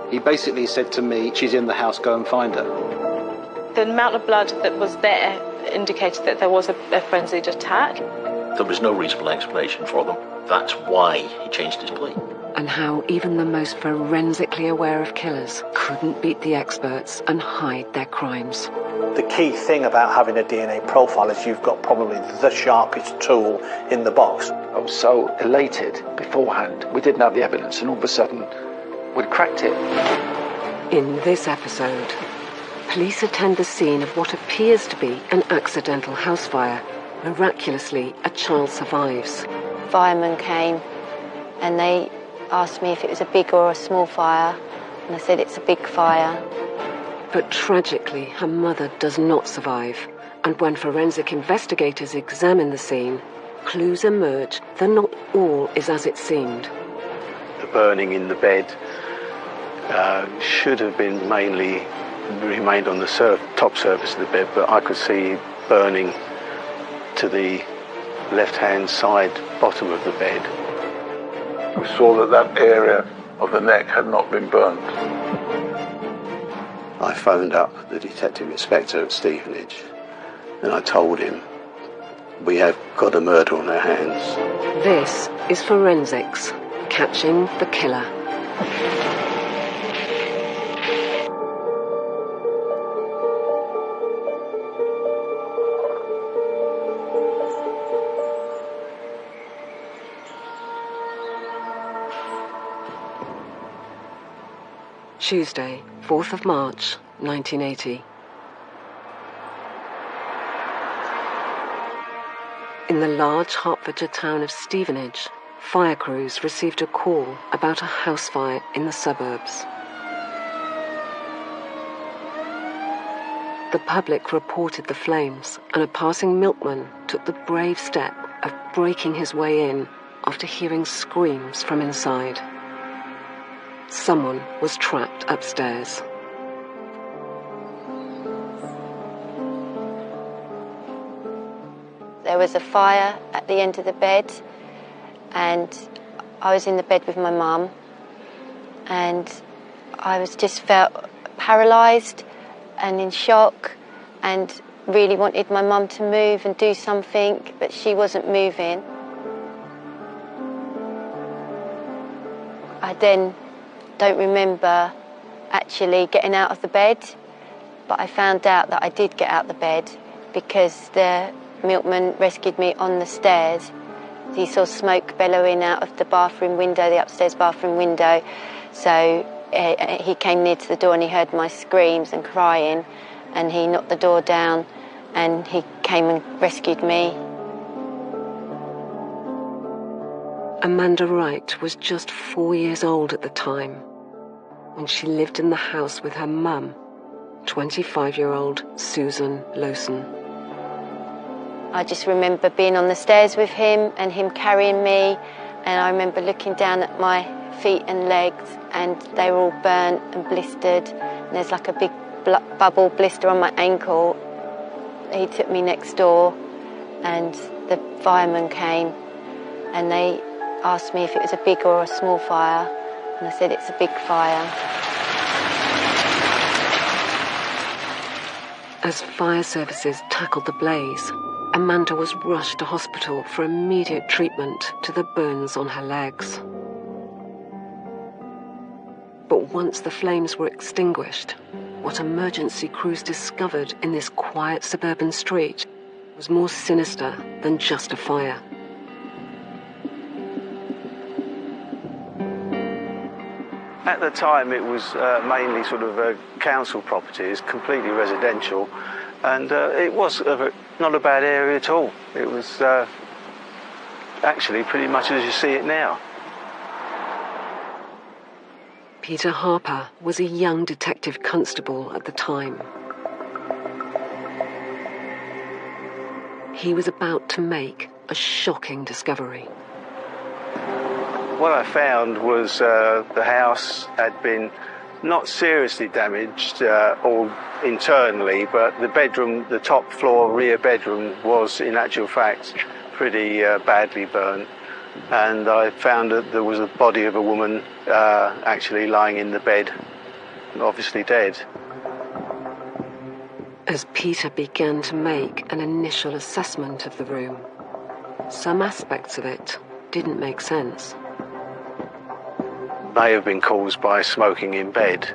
He basically said to me, she's in the house, go and find her. The amount of blood that was there indicated that there was a frenzied attack. There was no reasonable explanation for them. That's why he changed his plea. And how even the most forensically aware of killers couldn't beat the experts and hide their crimes. The key thing about having a DNA profile is you've got probably the sharpest tool in the box. I was so elated beforehand. We didn't have the evidence, and all of a sudden, we'd cracked it. In this episode, police attend the scene of what appears to be an accidental house fire. Miraculously, a child survives. Firemen came and they asked me if it was a big or a small fire, and I said it's a big fire. But tragically, her mother does not survive, and when forensic investigators examine the scene, clues emerge that not all is as it seemed. The burning in the bed should have been mainly remained on the top surface of the bed, but I could see burning to the left-hand side bottom of the bed. We saw that area of the neck had not been burnt. I phoned up the detective inspector at Stevenage and I told him we have got a murder on our hands. This is Forensics, catching the killer. Tuesday, 4th of March, 1980. In the large Hertfordshire town of Stevenage, fire crews received a call about a house fire in the suburbs. The public reported the flames, and a passing milkman took the brave step of breaking his way in after hearing screams from inside. Someone was trapped upstairs. There was a fire at the end of the bed, and I was in the bed with my mum, and I was just felt paralysed, and in shock and really wanted my mum to move and do something, but she wasn't moving. I then don't remember actually getting out of the bed, but I found out that I did get out of the bed because the milkman rescued me on the stairs. He saw smoke bellowing out of the bathroom window, the upstairs bathroom window, so he came near to the door and he heard my screams and crying, and he knocked the door down and he came and rescued me. Amanda Wright was just 4 years old at the time when she lived in the house with her mum, 25-year-old Susan Lowson. I just remember being on the stairs with him and him carrying me, and I remember looking down at my feet and legs and they were all burnt and blistered, and there's like a big bubble blister on my ankle. He took me next door and the fireman came and they asked me if it was a big or a small fire, and I said it's a big fire. As fire services tackled the blaze, Amanda was rushed to hospital for immediate treatment to the burns on her legs. But once the flames were extinguished, what emergency crews discovered in this quiet suburban street was more sinister than just a fire. At the time, it was mainly sort of council properties, completely residential, and it was not a bad area at all. It was actually pretty much as you see it now. Peter Harper was a young detective constable at the time. He was about to make a shocking discovery. What I found was the house had been not seriously damaged or internally, but the bedroom, the top floor rear bedroom, was in actual fact pretty badly burnt. And I found that there was a body of a woman actually lying in the bed, obviously dead. As Peter began to make an initial assessment of the room, some aspects of it didn't make sense. May have been caused by smoking in bed,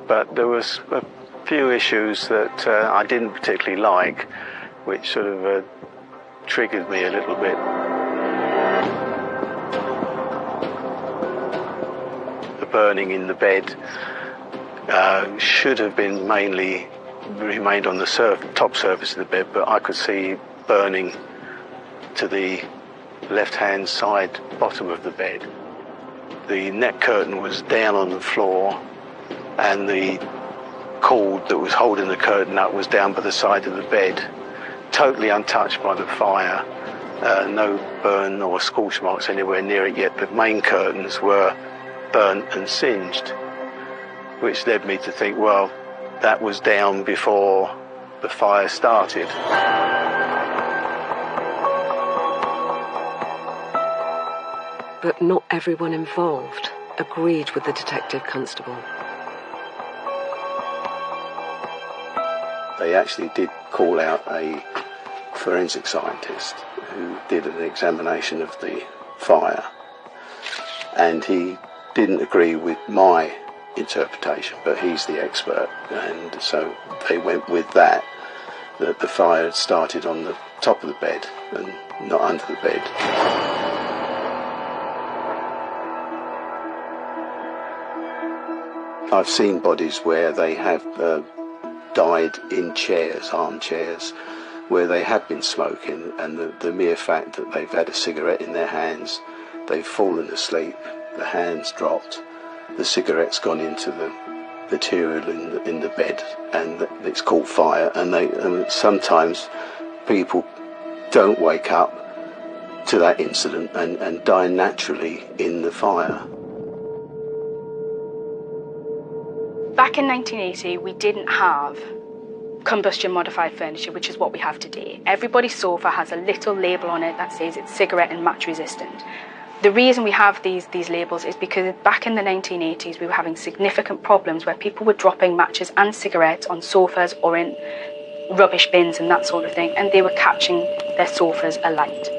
but there was a few issues that I didn't particularly like, which sort of triggered me a little bit. The burning in the bed should have been mainly remained on the top surface of the bed, but I could see burning to the left-hand side bottom of the bed. The net curtain was down on the floor, and the cord that was holding the curtain up was down by the side of the bed, totally untouched by the fire. No burn or scorch marks anywhere near it, yet the main curtains were burnt and singed, which led me to think, well, that was down before the fire started. But not everyone involved agreed with the detective constable. They actually did call out a forensic scientist who did an examination of the fire, and he didn't agree with my interpretation, but he's the expert, and so they went with that the fire had started on the top of the bed and not under the bed. I've seen bodies where they have died in chairs, armchairs, where they have been smoking, and the mere fact that they've had a cigarette in their hands, they've fallen asleep, the hands dropped, the cigarette's gone into the material in the bed, and it's caught fire. And sometimes people don't wake up to that incident and die naturally in the fire. Back in 1980, we didn't have combustion modified furniture, which is what we have today. Everybody's sofa has a little label on it that says it's cigarette and match resistant. The reason we have these labels is because back in the 1980s we were having significant problems where people were dropping matches and cigarettes on sofas or in rubbish bins and that sort of thing, and they were catching their sofas alight.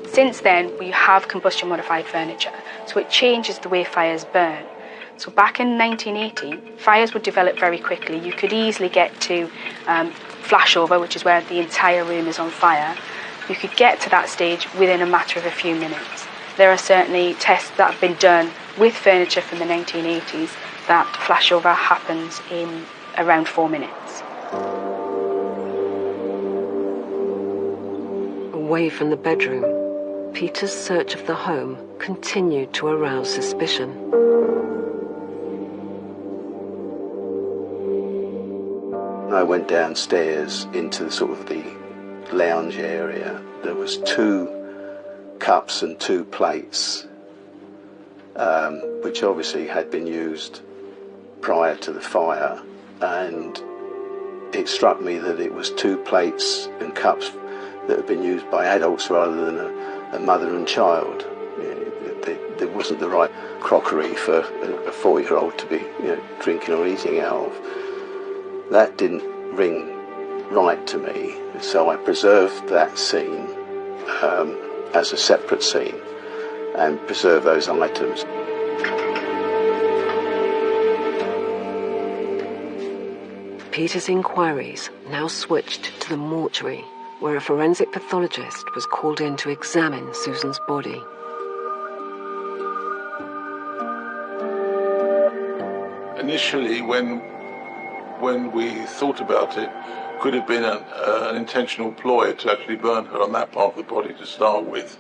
Since then we have combustion modified furniture, so it changes the way fires burn. So back in 1980, fires would develop very quickly. You could easily get to flashover, which is where the entire room is on fire. You could get to that stage within a matter of a few minutes. There are certainly tests that have been done with furniture from the 1980s that flashover happens in around 4 minutes. Away from the bedroom, Peter's search of the home continued to arouse suspicion. I went downstairs into the lounge area. There was 2 cups and 2 plates, which obviously had been used prior to the fire, and it struck me that it was 2 plates and cups that had been used by adults rather than a mother and child. There wasn't the right crockery for a 4-year-old to be drinking or eating out of. That didn't ring right to me, so I preserved that scene as a separate scene and preserved those items. Peter's inquiries now switched to the mortuary, where a forensic pathologist was called in to examine Susan's body. Initially, when we thought about it, could have been an intentional ploy to actually burn her on that part of the body to start with.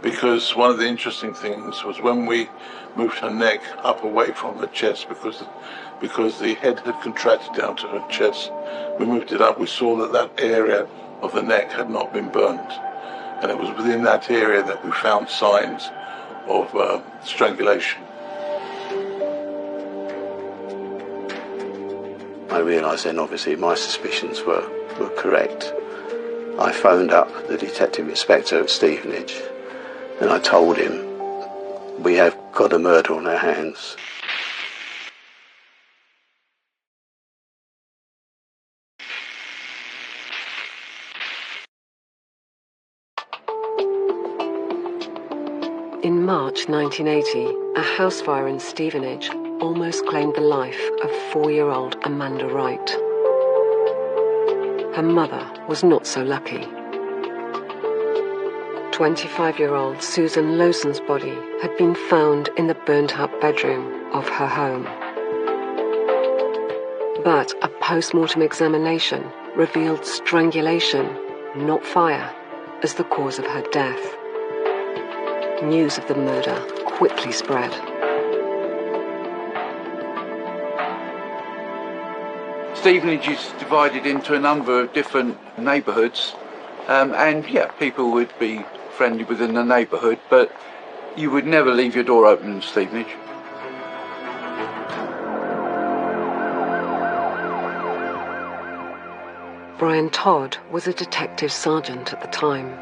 Because one of the interesting things was when we moved her neck up away from her chest, because the head had contracted down to her chest, we moved it up, we saw that area of the neck had not been burnt. And it was within that area that we found signs of strangulation. I realised then, obviously, my suspicions were correct. I phoned up the detective inspector at Stevenage and I told him, we have got a murder on our hands. In March 1980, a house fire in Stevenage almost claimed the life of 4-year-old Amanda Wright. Her mother was not so lucky. 25-year-old Susan Lowson's body had been found in the burnt-up bedroom of her home. But a post-mortem examination revealed strangulation, not fire, as the cause of her death. News of the murder quickly spread. Stevenage is divided into a number of different neighbourhoods, and people would be friendly within the neighbourhood, but you would never leave your door open in Stevenage. Brian Todd was a detective sergeant at the time.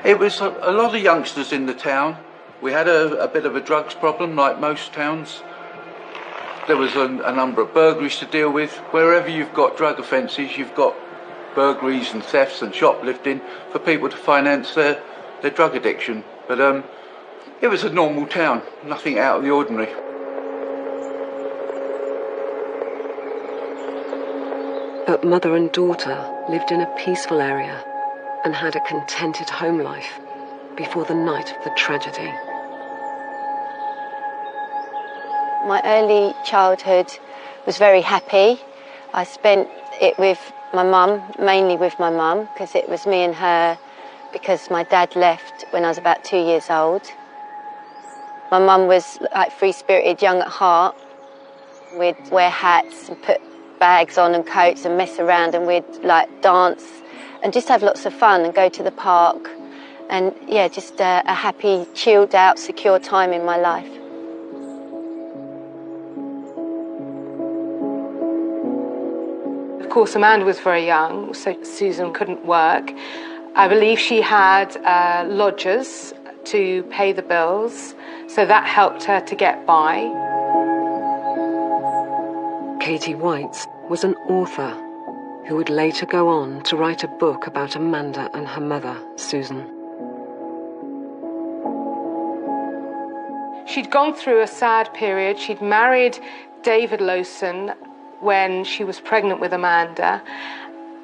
It was a lot of youngsters in the town. We had a bit of a drugs problem, like most towns. There was a number of burglaries to deal with. Wherever you've got drug offences, you've got burglaries and thefts and shoplifting for people to finance their drug addiction. But it was a normal town, nothing out of the ordinary. But mother and daughter lived in a peaceful area and had a contented home life before the night of the tragedy. My early childhood was very happy. I spent it with my mum, mainly with my mum, because it was me and her, because my dad left when I was about 2 years old. My mum was like free-spirited, young at heart. We'd wear hats and put bags on and coats and mess around, and we'd like dance and just have lots of fun and go to the park. And just a happy, chilled out, secure time in my life. Of course, Amanda was very young, so Susan couldn't work. I believe she had lodgers to pay the bills, so that helped her to get by. Katie Whites was an author who would later go on to write a book about Amanda and her mother, Susan. She'd gone through a sad period. She'd married David Lowson when she was pregnant with Amanda,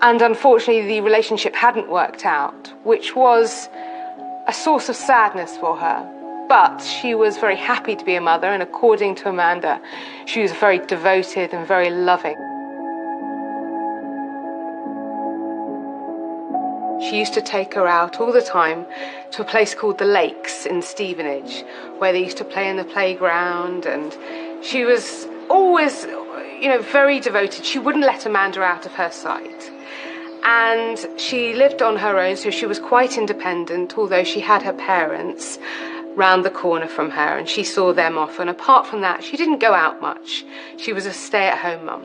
and unfortunately the relationship hadn't worked out, which was a source of sadness for her. But she was very happy to be a mother, and according to Amanda, she was very devoted and very loving. She used to take her out all the time to a place called the Lakes in Stevenage, where they used to play in the playground, and she was always, very devoted. She wouldn't let Amanda out of her sight. And she lived on her own, so she was quite independent, although she had her parents round the corner from her, and she saw them off. And apart from that, she didn't go out much. She was a stay-at-home mum.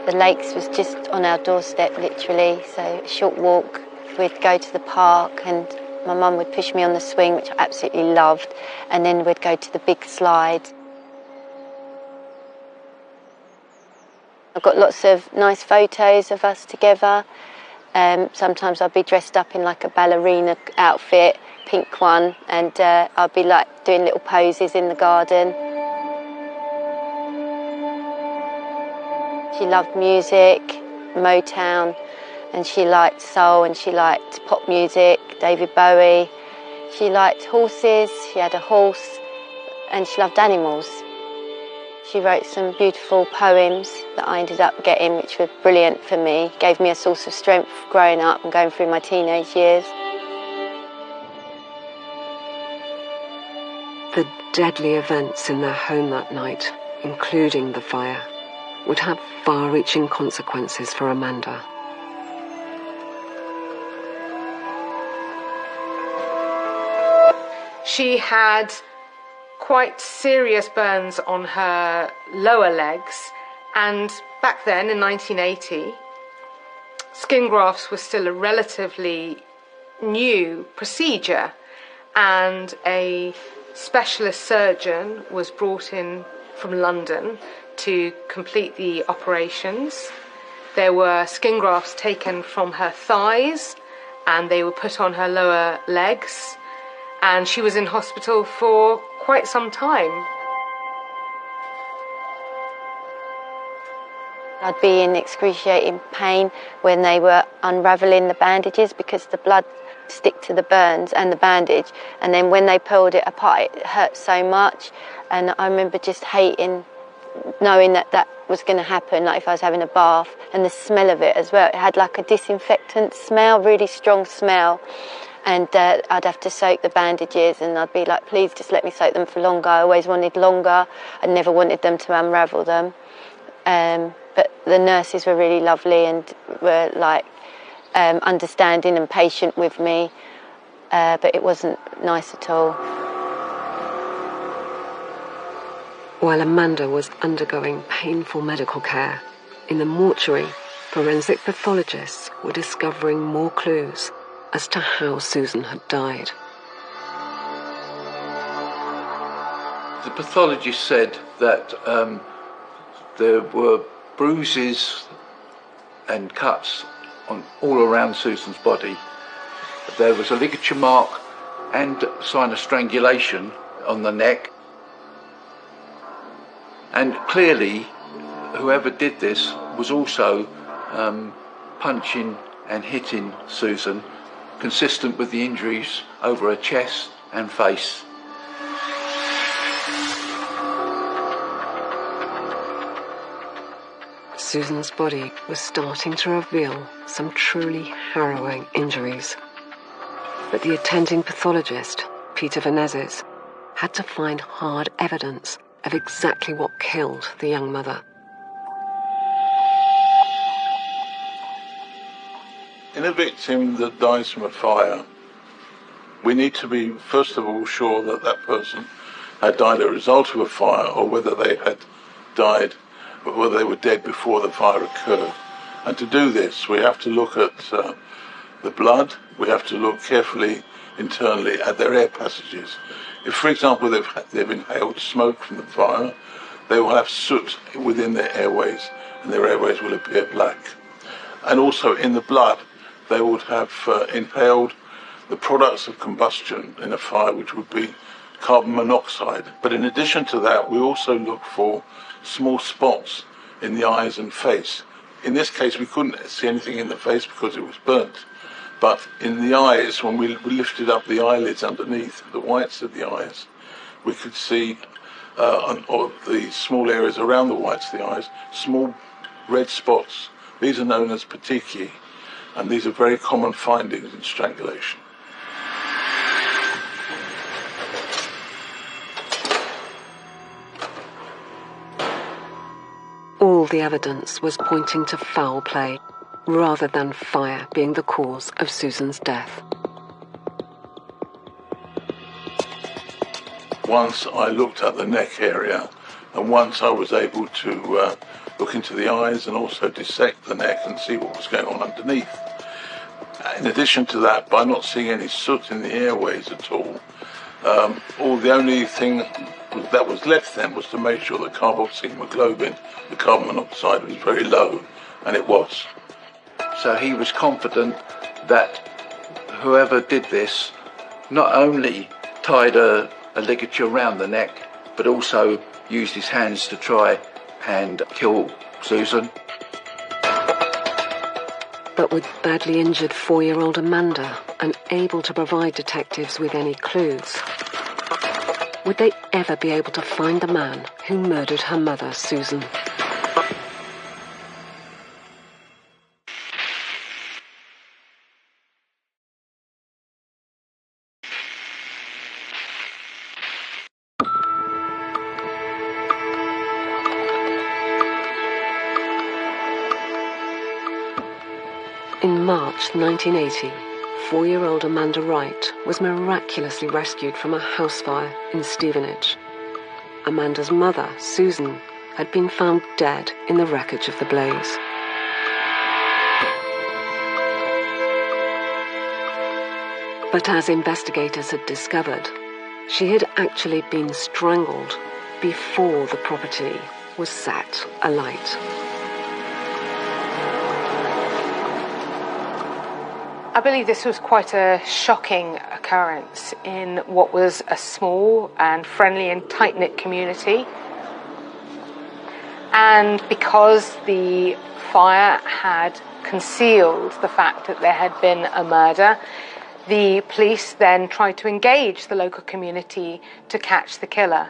The Lakes was just on our doorstep, literally, so a short walk. We'd go to the park and my mum would push me on the swing, which I absolutely loved, and then we'd go to the big slide. I've got lots of nice photos of us together. Sometimes I'd be dressed up in like a ballerina outfit, pink one, and I'd be like doing little poses in the garden. She loved music, Motown, and she liked soul, and she liked pop music, David Bowie. She liked horses, she had a horse, and she loved animals. She wrote some beautiful poems that I ended up getting, which were brilliant for me, gave me a source of strength growing up and going through my teenage years. The deadly events in their home that night, including the fire, would have far-reaching consequences for Amanda. She had quite serious burns on her lower legs, and back then in 1980, skin grafts were still a relatively new procedure, and a specialist surgeon was brought in from London to complete the operations. There were skin grafts taken from her thighs and they were put on her lower legs, and she was in hospital for quite some time. I'd be in excruciating pain when they were unravelling the bandages because the blood stick to the burns and the bandage, and then when they pulled it apart it hurt so much, and I remember just hating knowing that that was going to happen, like if I was having a bath, and the smell of it as well. It had like a disinfectant smell, really strong smell, and I'd have to soak the bandages, and I'd be like, please just let me soak them for longer. I always wanted longer. I never wanted them to unravel them. But the nurses were really lovely and were like understanding and patient with me, but it wasn't nice at all. While Amanda was undergoing painful medical care, in the mortuary, forensic pathologists were discovering more clues as to how Susan had died. The pathologist said that there were bruises and cuts all around Susan's body. There was a ligature mark and sign of strangulation on the neck. And clearly, whoever did this was also punching and hitting Susan, consistent with the injuries over her chest and face. Susan's body was starting to reveal some truly harrowing injuries. But the attending pathologist, Peter Venezes, had to find hard evidence of exactly what killed the young mother. In a victim that dies from a fire, we need to be, first of all, sure that that person had died as a result of a fire or whether they had died whether they were dead before the fire occurred. And to do this, we have to look at the blood. We have to look carefully internally at their air passages. If, for example, they've inhaled smoke from the fire, they will have soot within their airways, and their airways will appear black. And also in the blood, they would have inhaled the products of combustion in a fire, which would be carbon monoxide. But in addition to that, we also look for small spots in the eyes and face. In this case, we couldn't see anything in the face because it was burnt. But in the eyes, when we lifted up the eyelids underneath, the whites of the eyes, we could see, or the small areas around the whites of the eyes, small red spots. These are known as petechiae, and these are very common findings in strangulation. All the evidence was pointing to foul play, rather than fire being the cause of Susan's death. Once I looked at the neck area, and once I was able to look into the eyes and also dissect the neck and see what was going on underneath. In addition to that, by not seeing any soot in the airways at all, the only thing that was left then was to make sure that carboxyhemoglobin, the carbon monoxide, was very low, and it was. So he was confident that whoever did this not only tied a ligature around the neck, but also used his hands to try and kill Susan. But with badly injured 4-year-old Amanda unable to provide detectives with any clues, would they ever be able to find the man who murdered her mother, Susan? In March 1980, 4-year-old Amanda Wright was miraculously rescued from a house fire in Stevenage. Amanda's mother, Susan, had been found dead in the wreckage of the blaze. But as investigators had discovered, she had actually been strangled before the property was set alight. I believe this was quite a shocking occurrence in what was a small and friendly and tight-knit community. And because the fire had concealed the fact that there had been a murder, the police then tried to engage the local community to catch the killer.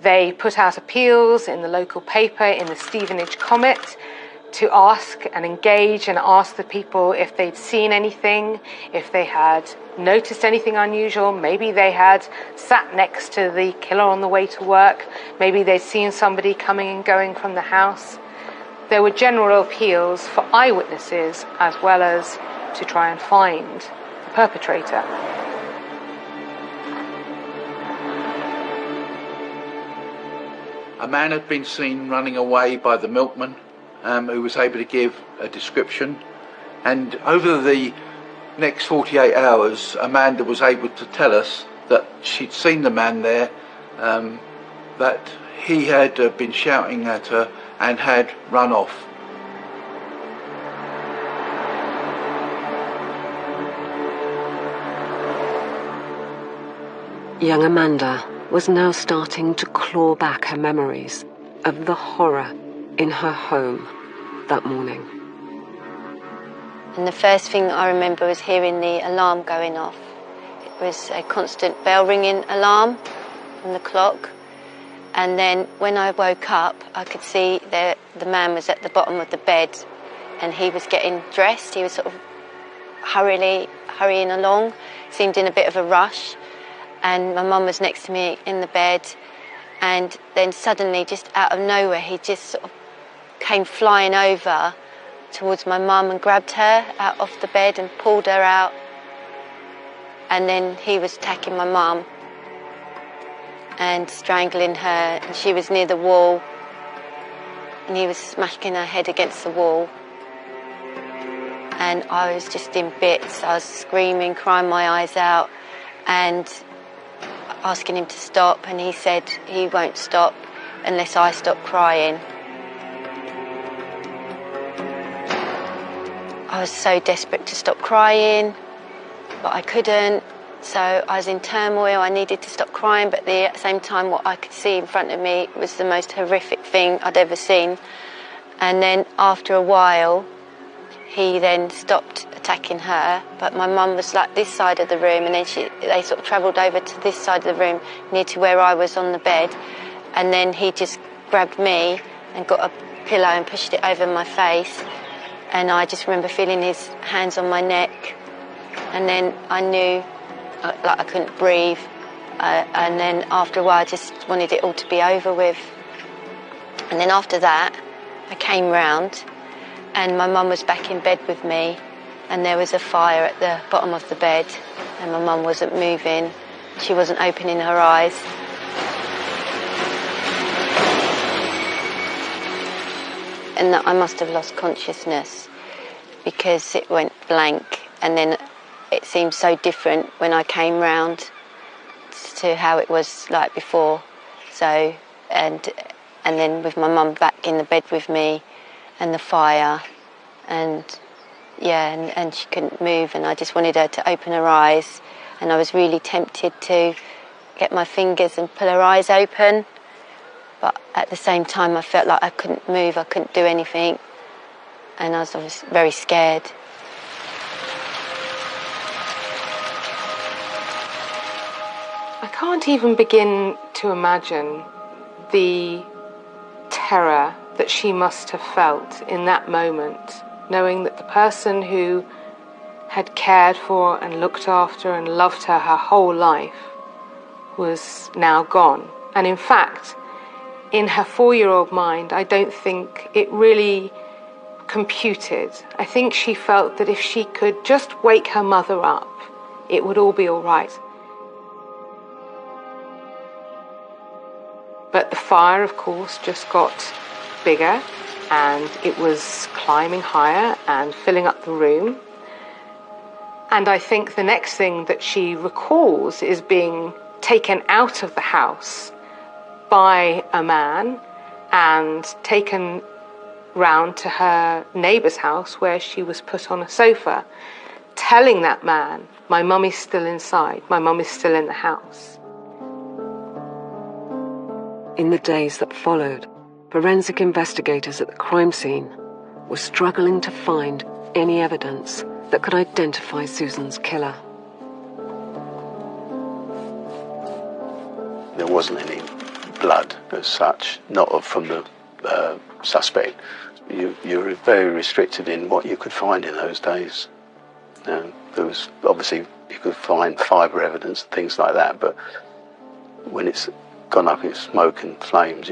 They put out appeals in the local paper, in the Stevenage Comet, to ask and engage and ask the people if they'd seen anything, if they had noticed anything unusual. Maybe they had sat next to the killer on the way to work. Maybe they'd seen somebody coming and going from the house. There were general appeals for eyewitnesses as well as to try and find the perpetrator. A man had been seen running away by the milkman, who was able to give a description, and over the next 48 hours Amanda was able to tell us that she'd seen the man there, that he had been shouting at her and had run off. Young Amanda was now starting to claw back her memories of the horror in her home that morning. And the first thing I remember was hearing the alarm going off. It was a constant bell ringing alarm from the clock. And then when I woke up, I could see the man was at the bottom of the bed and he was getting dressed. He was sort of hurrying along, seemed in a bit of a rush. And my mum was next to me in the bed. And then suddenly, just out of nowhere, he just sort of came flying over towards my mum and grabbed her out off the bed and pulled her out. And then he was attacking my mum and strangling her, and she was near the wall. and he was smashing her head against the wall. And I was just in bits. I was screaming, crying my eyes out, and asking him to stop, and he said he won't stop unless I stop crying. I was so desperate to stop crying, but I couldn't. So I was in turmoil. I needed to stop crying, but at the same time, what I could see in front of me was the most horrific thing I'd ever seen. And then after a while, he then stopped attacking her, but my mum was like this side of the room, and then they sort of travelled over to this side of the room, near to where I was on the bed, and then he just grabbed me and got a pillow and pushed it over my face, and I just remember feeling his hands on my neck, and then I knew like I couldn't breathe, and then after a while I just wanted it all to be over with. And then after that I came round, and my mum was back in bed with me, and there was a fire at the bottom of the bed, and my mum wasn't moving. She wasn't opening her eyes. And that I must have lost consciousness because it went blank, and then it seemed so different when I came round to how it was like before. So, and then with my mum back in the bed with me, and the fire, and she couldn't move, and I just wanted her to open her eyes, and I was really tempted to get my fingers and pull her eyes open, but at the same time I felt like I couldn't move, I couldn't do anything, and I was very scared. I can't even begin to imagine the terror that she must have felt in that moment, knowing that the person who had cared for and looked after and loved her whole life was now gone. And in fact, in her 4-year-old mind, I don't think it really computed. I think she felt that if she could just wake her mother up, it would all be all right. But the fire, of course, just got bigger, and it was climbing higher and filling up the room. And I think the next thing that she recalls is being taken out of the house by a man and taken round to her neighbour's house, where she was put on a sofa, telling that man, "My mum is still inside, my mum is still in the house." In the days that followed, forensic investigators at the crime scene were struggling to find any evidence that could identify Susan's killer. There wasn't any blood as such, not from the suspect. You were very restricted in what you could find in those days. There was obviously, you could find fibre evidence and things like that, but when it's gone up in smoke and flames,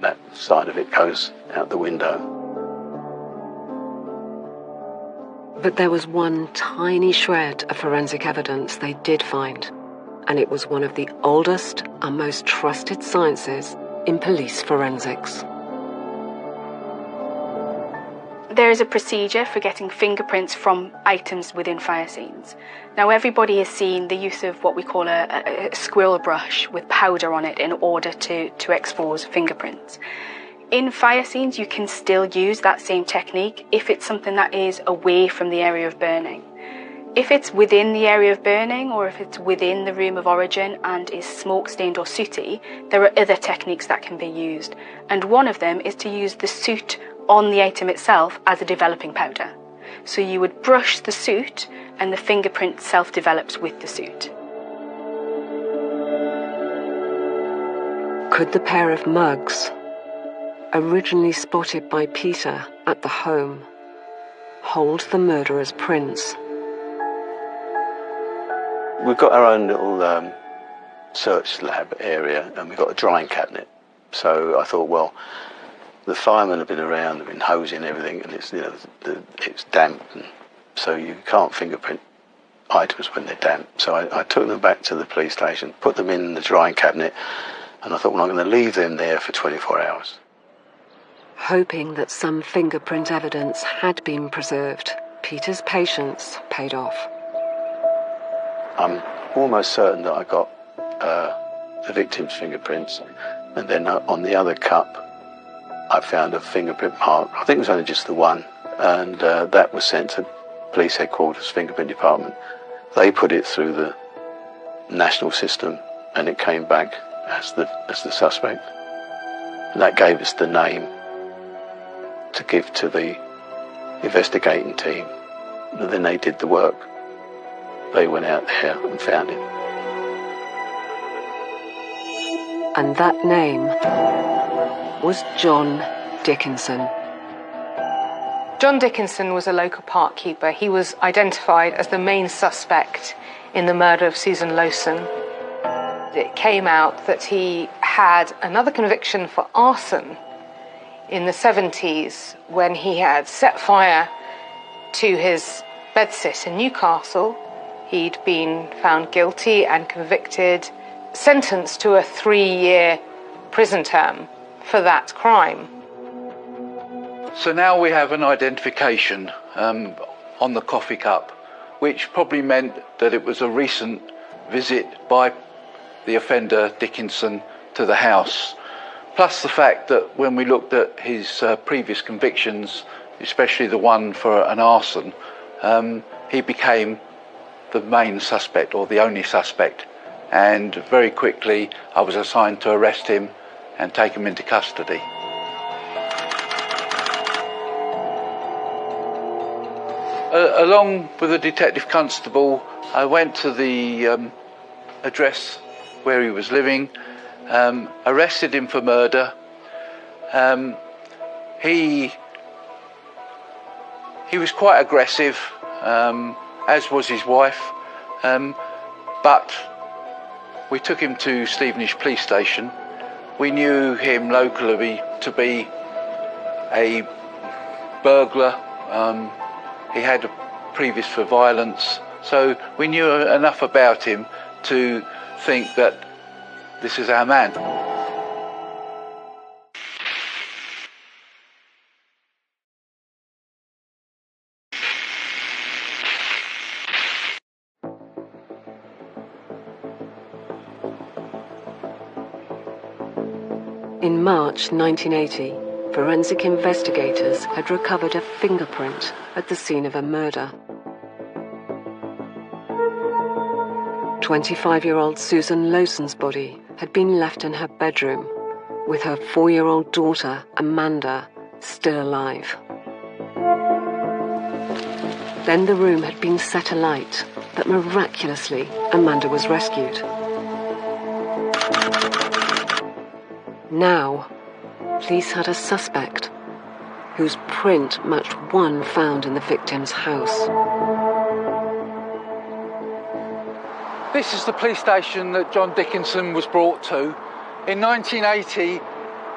that side of it goes out the window. But there was one tiny shred of forensic evidence they did find, and it was one of the oldest and most trusted sciences in police forensics. There is a procedure for getting fingerprints from items within fire scenes. Now, everybody has seen the use of what we call a squirrel brush with powder on it in order to expose fingerprints. In fire scenes, you can still use that same technique if it's something that is away from the area of burning. If it's within the area of burning, or if it's within the room of origin and is smoke-stained or sooty, there are other techniques that can be used. And one of them is to use the soot on the item itself as a developing powder. So you would brush the soot, and the fingerprint self-develops with the soot. Could the pair of mugs, originally spotted by Peter at the home, hold the murderer's prints? We've got our own little search lab area, and we've got a drying cabinet. So I thought, well, the firemen have been around, they've been hosing everything, and it's it's damp, and so you can't fingerprint items when they're damp. So I took them back to the police station, put them in the drying cabinet, and I thought, well, I'm going to leave them there for 24 hours. Hoping that some fingerprint evidence had been preserved, Peter's patience paid off. I'm almost certain that I got the victim's fingerprints, and then on the other cup I found a fingerprint mark. I think it was only just the one, and that was sent to police headquarters, fingerprint department. They put it through the national system and it came back as the suspect. And that gave us the name to give to the investigating team. And then they did the work. They went out there and found it. And that name was John Dickinson. John Dickinson was a local park keeper. He was identified as the main suspect in the murder of Susan Lowson. It came out that he had another conviction for arson in the 70s when he had set fire to his bedsit in Newcastle. He'd been found guilty and convicted, sentenced to a 3-year prison term for that crime. So now we have an identification on the coffee cup, which probably meant that it was a recent visit by the offender Dickinson to the house. Plus the fact that when we looked at his previous convictions, especially the one for an arson, he became the main suspect or the only suspect. And very quickly I was assigned to arrest him and take him into custody. Along with the detective constable, I went to the address where he was living, arrested him for murder. He was quite aggressive, as was his wife, but we took him to Stevenage Police Station. We knew him locally to be a burglar. He had a previous for violence, so we knew enough about him to think that this is our man. In March 1980, forensic investigators had recovered a fingerprint at the scene of a murder. 25-year-old Susan Lowson's body had been left in her bedroom, with her 4-year-old daughter, Amanda, still alive. Then the room had been set alight, but miraculously, Amanda was rescued. Now, police had a suspect whose print matched one found in the victim's house. This is the police station that John Dickinson was brought to. In 1980,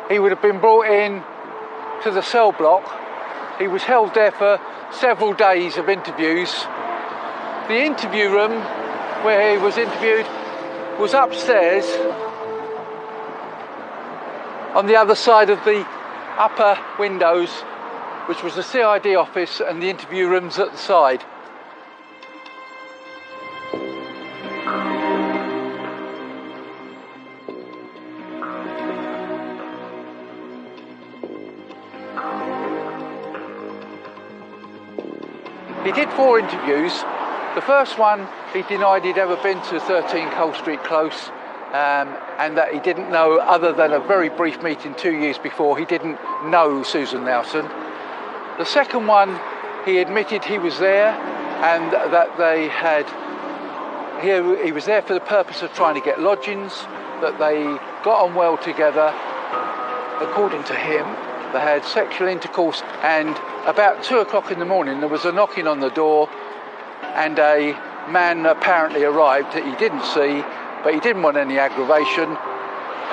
he would have been brought in to the cell block. He was held there for several days of interviews. The interview room where he was interviewed was upstairs on the other side of the upper windows, which was the CID office, and the interview rooms at the side. He did 4 interviews. The first one, he denied he'd ever been to 13 Cole Street Close, and that he didn't know, other than a very brief meeting 2 years before, he didn't know Susan Lowson. The second one, he admitted he was there and that he was there for the purpose of trying to get lodgings, that they got on well together. According to him, they had sexual intercourse, and about 2 o'clock in the morning there was a knocking on the door and a man apparently arrived that he didn't see, but he didn't want any aggravation.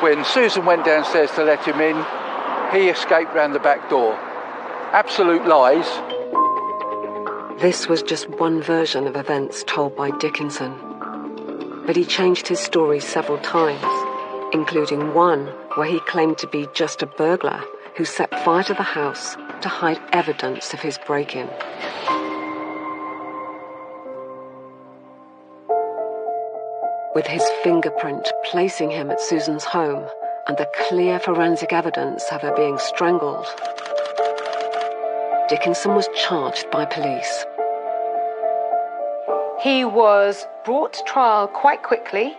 When Susan went downstairs to let him in, he escaped round the back door. Absolute lies. This was just one version of events told by Dickinson, but he changed his story several times, including one where he claimed to be just a burglar who set fire to the house to hide evidence of his break-in. With his fingerprint placing him at Susan's home and the clear forensic evidence of her being strangled, Dickinson was charged by police. He was brought to trial quite quickly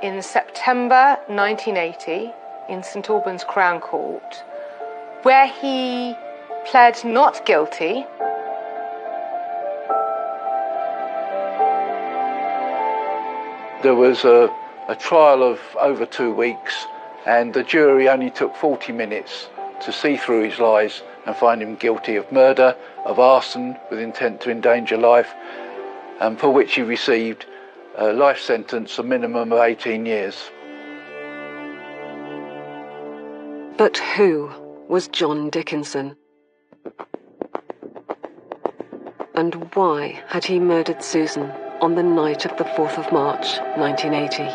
in September 1980 in St Albans Crown Court, where he pled not guilty. There was a trial of over 2 weeks, and the jury only took 40 minutes to see through his lies and find him guilty of murder, of arson with intent to endanger life, and for which he received a life sentence, a minimum of 18 years. But who was John Dickinson? And why had he murdered Susan on the night of the 4th of March, 1980?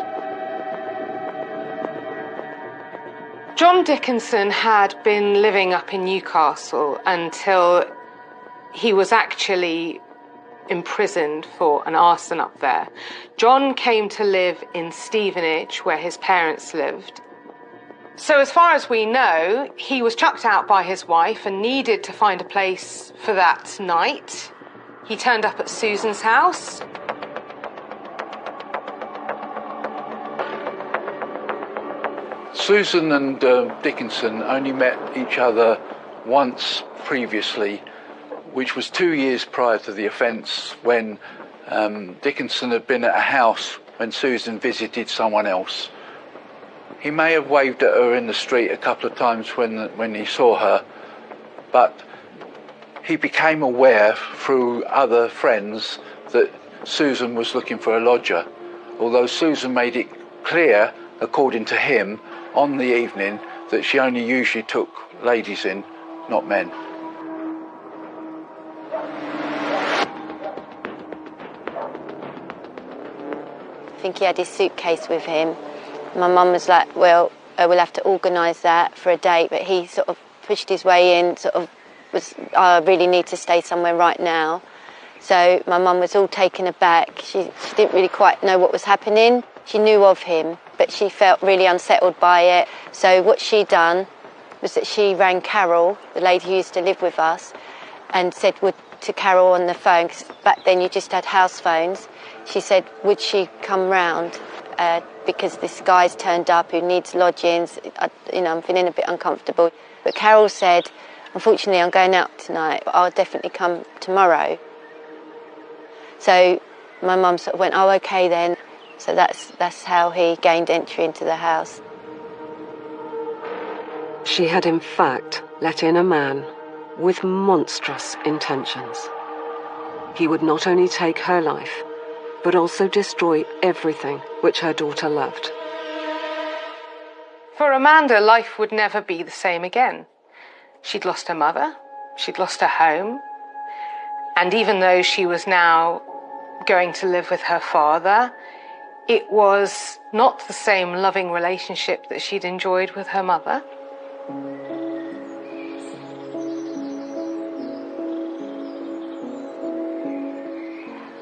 John Dickinson had been living up in Newcastle until he was actually imprisoned for an arson up there. John came to live in Stevenage, where his parents lived. So as far as we know, he was chucked out by his wife and needed to find a place for that night. He turned up at Susan's house. Susan and Dickinson only met each other once previously, which was 2 years prior to the offence, when Dickinson had been at a house when Susan visited someone else. He may have waved at her in the street a couple of times when he saw her, but he became aware through other friends that Susan was looking for a lodger, although Susan made it clear, according to him, on the evening that she only usually took ladies in, not men. I think he had his suitcase with him. My mum was like, well, we'll have to organise that for a date, but he sort of pushed his way in, I really need to stay somewhere right now. So my mum was all taken aback. She didn't really quite know what was happening. She knew of him, but she felt really unsettled by it. So what she done was that she rang Carol, the lady who used to live with us, and said to Carol on the phone, because back then you just had house phones. She said, would she come round because this guy's turned up who needs lodgings. I'm feeling a bit uncomfortable. But Carol said, unfortunately, I'm going out tonight, but I'll definitely come tomorrow. So my mum sort of went, oh, okay then. So that's how he gained entry into the house. She had in fact let in a man with monstrous intentions. He would not only take her life, but also destroy everything which her daughter loved. For Amanda, life would never be the same again. She'd lost her mother, she'd lost her home, and even though she was now going to live with her father, it was not the same loving relationship that she'd enjoyed with her mother.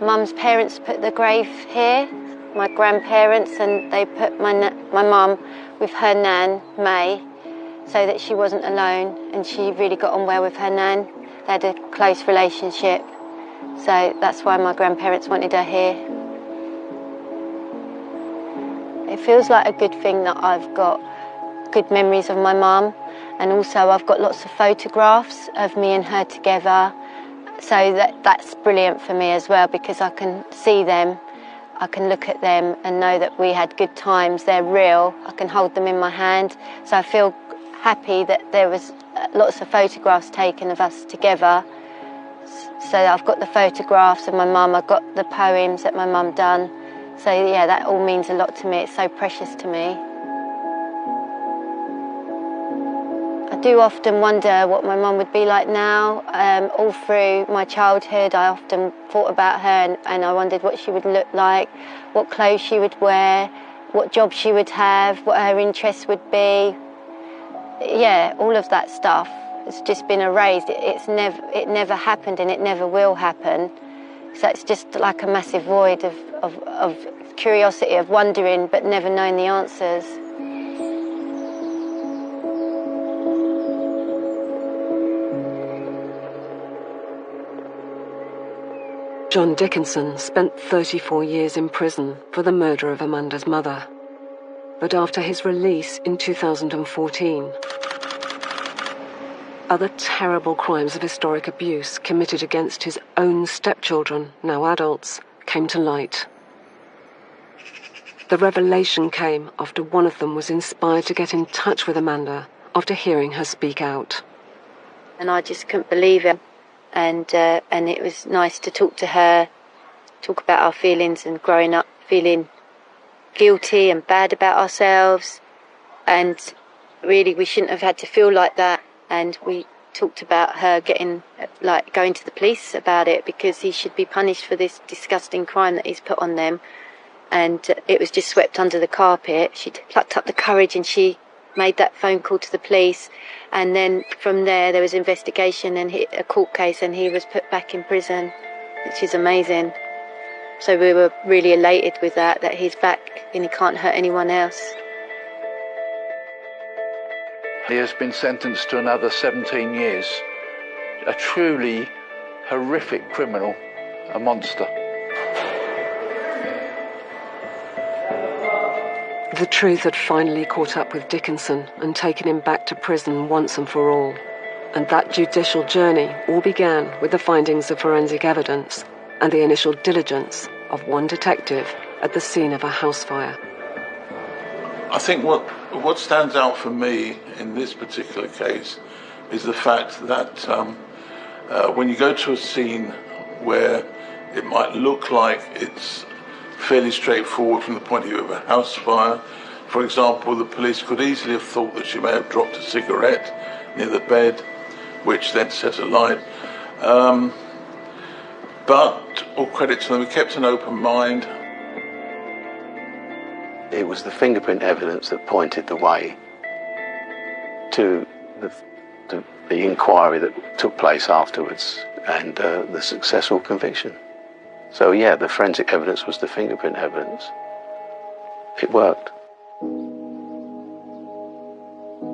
Mum's parents put the grave here, my grandparents, and they put my mum with her nan, May, so that she wasn't alone, and she really got on well with her nan. They had a close relationship, so that's why my grandparents wanted her here. It feels like a good thing that I've got good memories of my mum, and also I've got lots of photographs of me and her together. So that's brilliant for me as well, because I can see them, I can look at them and know that we had good times, they're real, I can hold them in my hand. So I feel happy that there was lots of photographs taken of us together. So I've got the photographs of my mum, I've got the poems that my mum done. So yeah, that all means a lot to me, it's so precious to me. I do often wonder what my mum would be like now. All through my childhood, I often thought about her and I wondered what she would look like, what clothes she would wear, what job she would have, what her interests would be. yeah, all of that stuff has just been erased. It never happened, and it never will happen. So it's just like a massive void of curiosity, of wondering, but never knowing the answers. John Dickinson spent 34 years in prison for the murder of Amanda's mother. But after his release in 2014, other terrible crimes of historic abuse committed against his own stepchildren, now adults, came to light. The revelation came after one of them was inspired to get in touch with Amanda after hearing her speak out. And I just couldn't believe it. And it was nice to talk to her, talk about our feelings and growing up feeling guilty and bad about ourselves. And really, we shouldn't have had to feel like that. And we talked about her going to the police about it, because he should be punished for this disgusting crime that he's put on them. And it was just swept under the carpet. She plucked up the courage and she made that phone call to the police. And then from there was investigation and a court case, and he was put back in prison, which is amazing. So we were really elated with that he's back and he can't hurt anyone else. He has been sentenced to another 17 years. A truly horrific criminal, a monster. The truth had finally caught up with Dickinson and taken him back to prison once and for all. And that judicial journey all began with the findings of forensic evidence and the initial diligence of one detective at the scene of a house fire. I think what stands out for me in this particular case is the fact that when you go to a scene where it might look like it's fairly straightforward from the point of view of a house fire. For example, the police could easily have thought that she may have dropped a cigarette near the bed, which then set alight. But all credit to them, we kept an open mind. It was the fingerprint evidence that pointed the way to the inquiry that took place afterwards and the successful conviction. So yeah, the forensic evidence was the fingerprint evidence. It worked.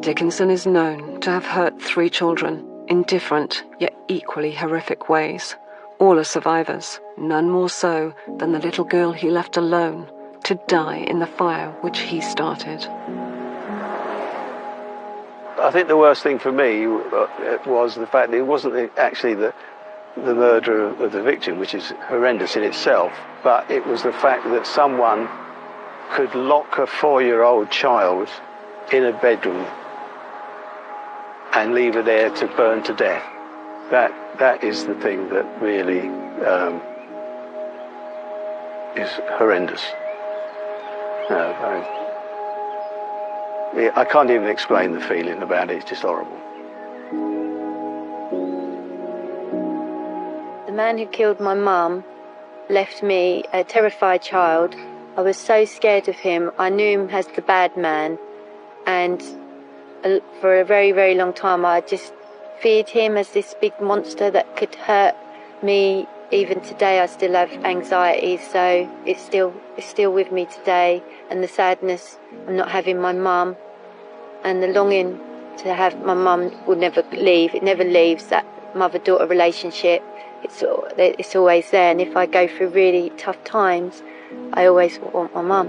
Dickinson is known to have hurt 3 children in different yet equally horrific ways. All are survivors, none more so than the little girl he left alone to die in the fire which he started. I think the worst thing for me was the fact that it wasn't actually the murder of the victim, which is horrendous in itself, but it was the fact that someone could lock a 4-year-old child in a bedroom and leave her there to burn to death. That is the thing that really is horrendous. I can't even explain the feeling about it. It's just horrible. The man who killed my mum left me a terrified child. I was so scared of him. I knew him as the bad man, and for a very, very long time I just feared him as this big monster that could hurt me. Even today I still have anxiety, so it's still with me today, and the sadness of not having my mum and the longing to have my mum will never leave. It never leaves, that mother-daughter relationship. It's always there, and if I go through really tough times, I always want my mum.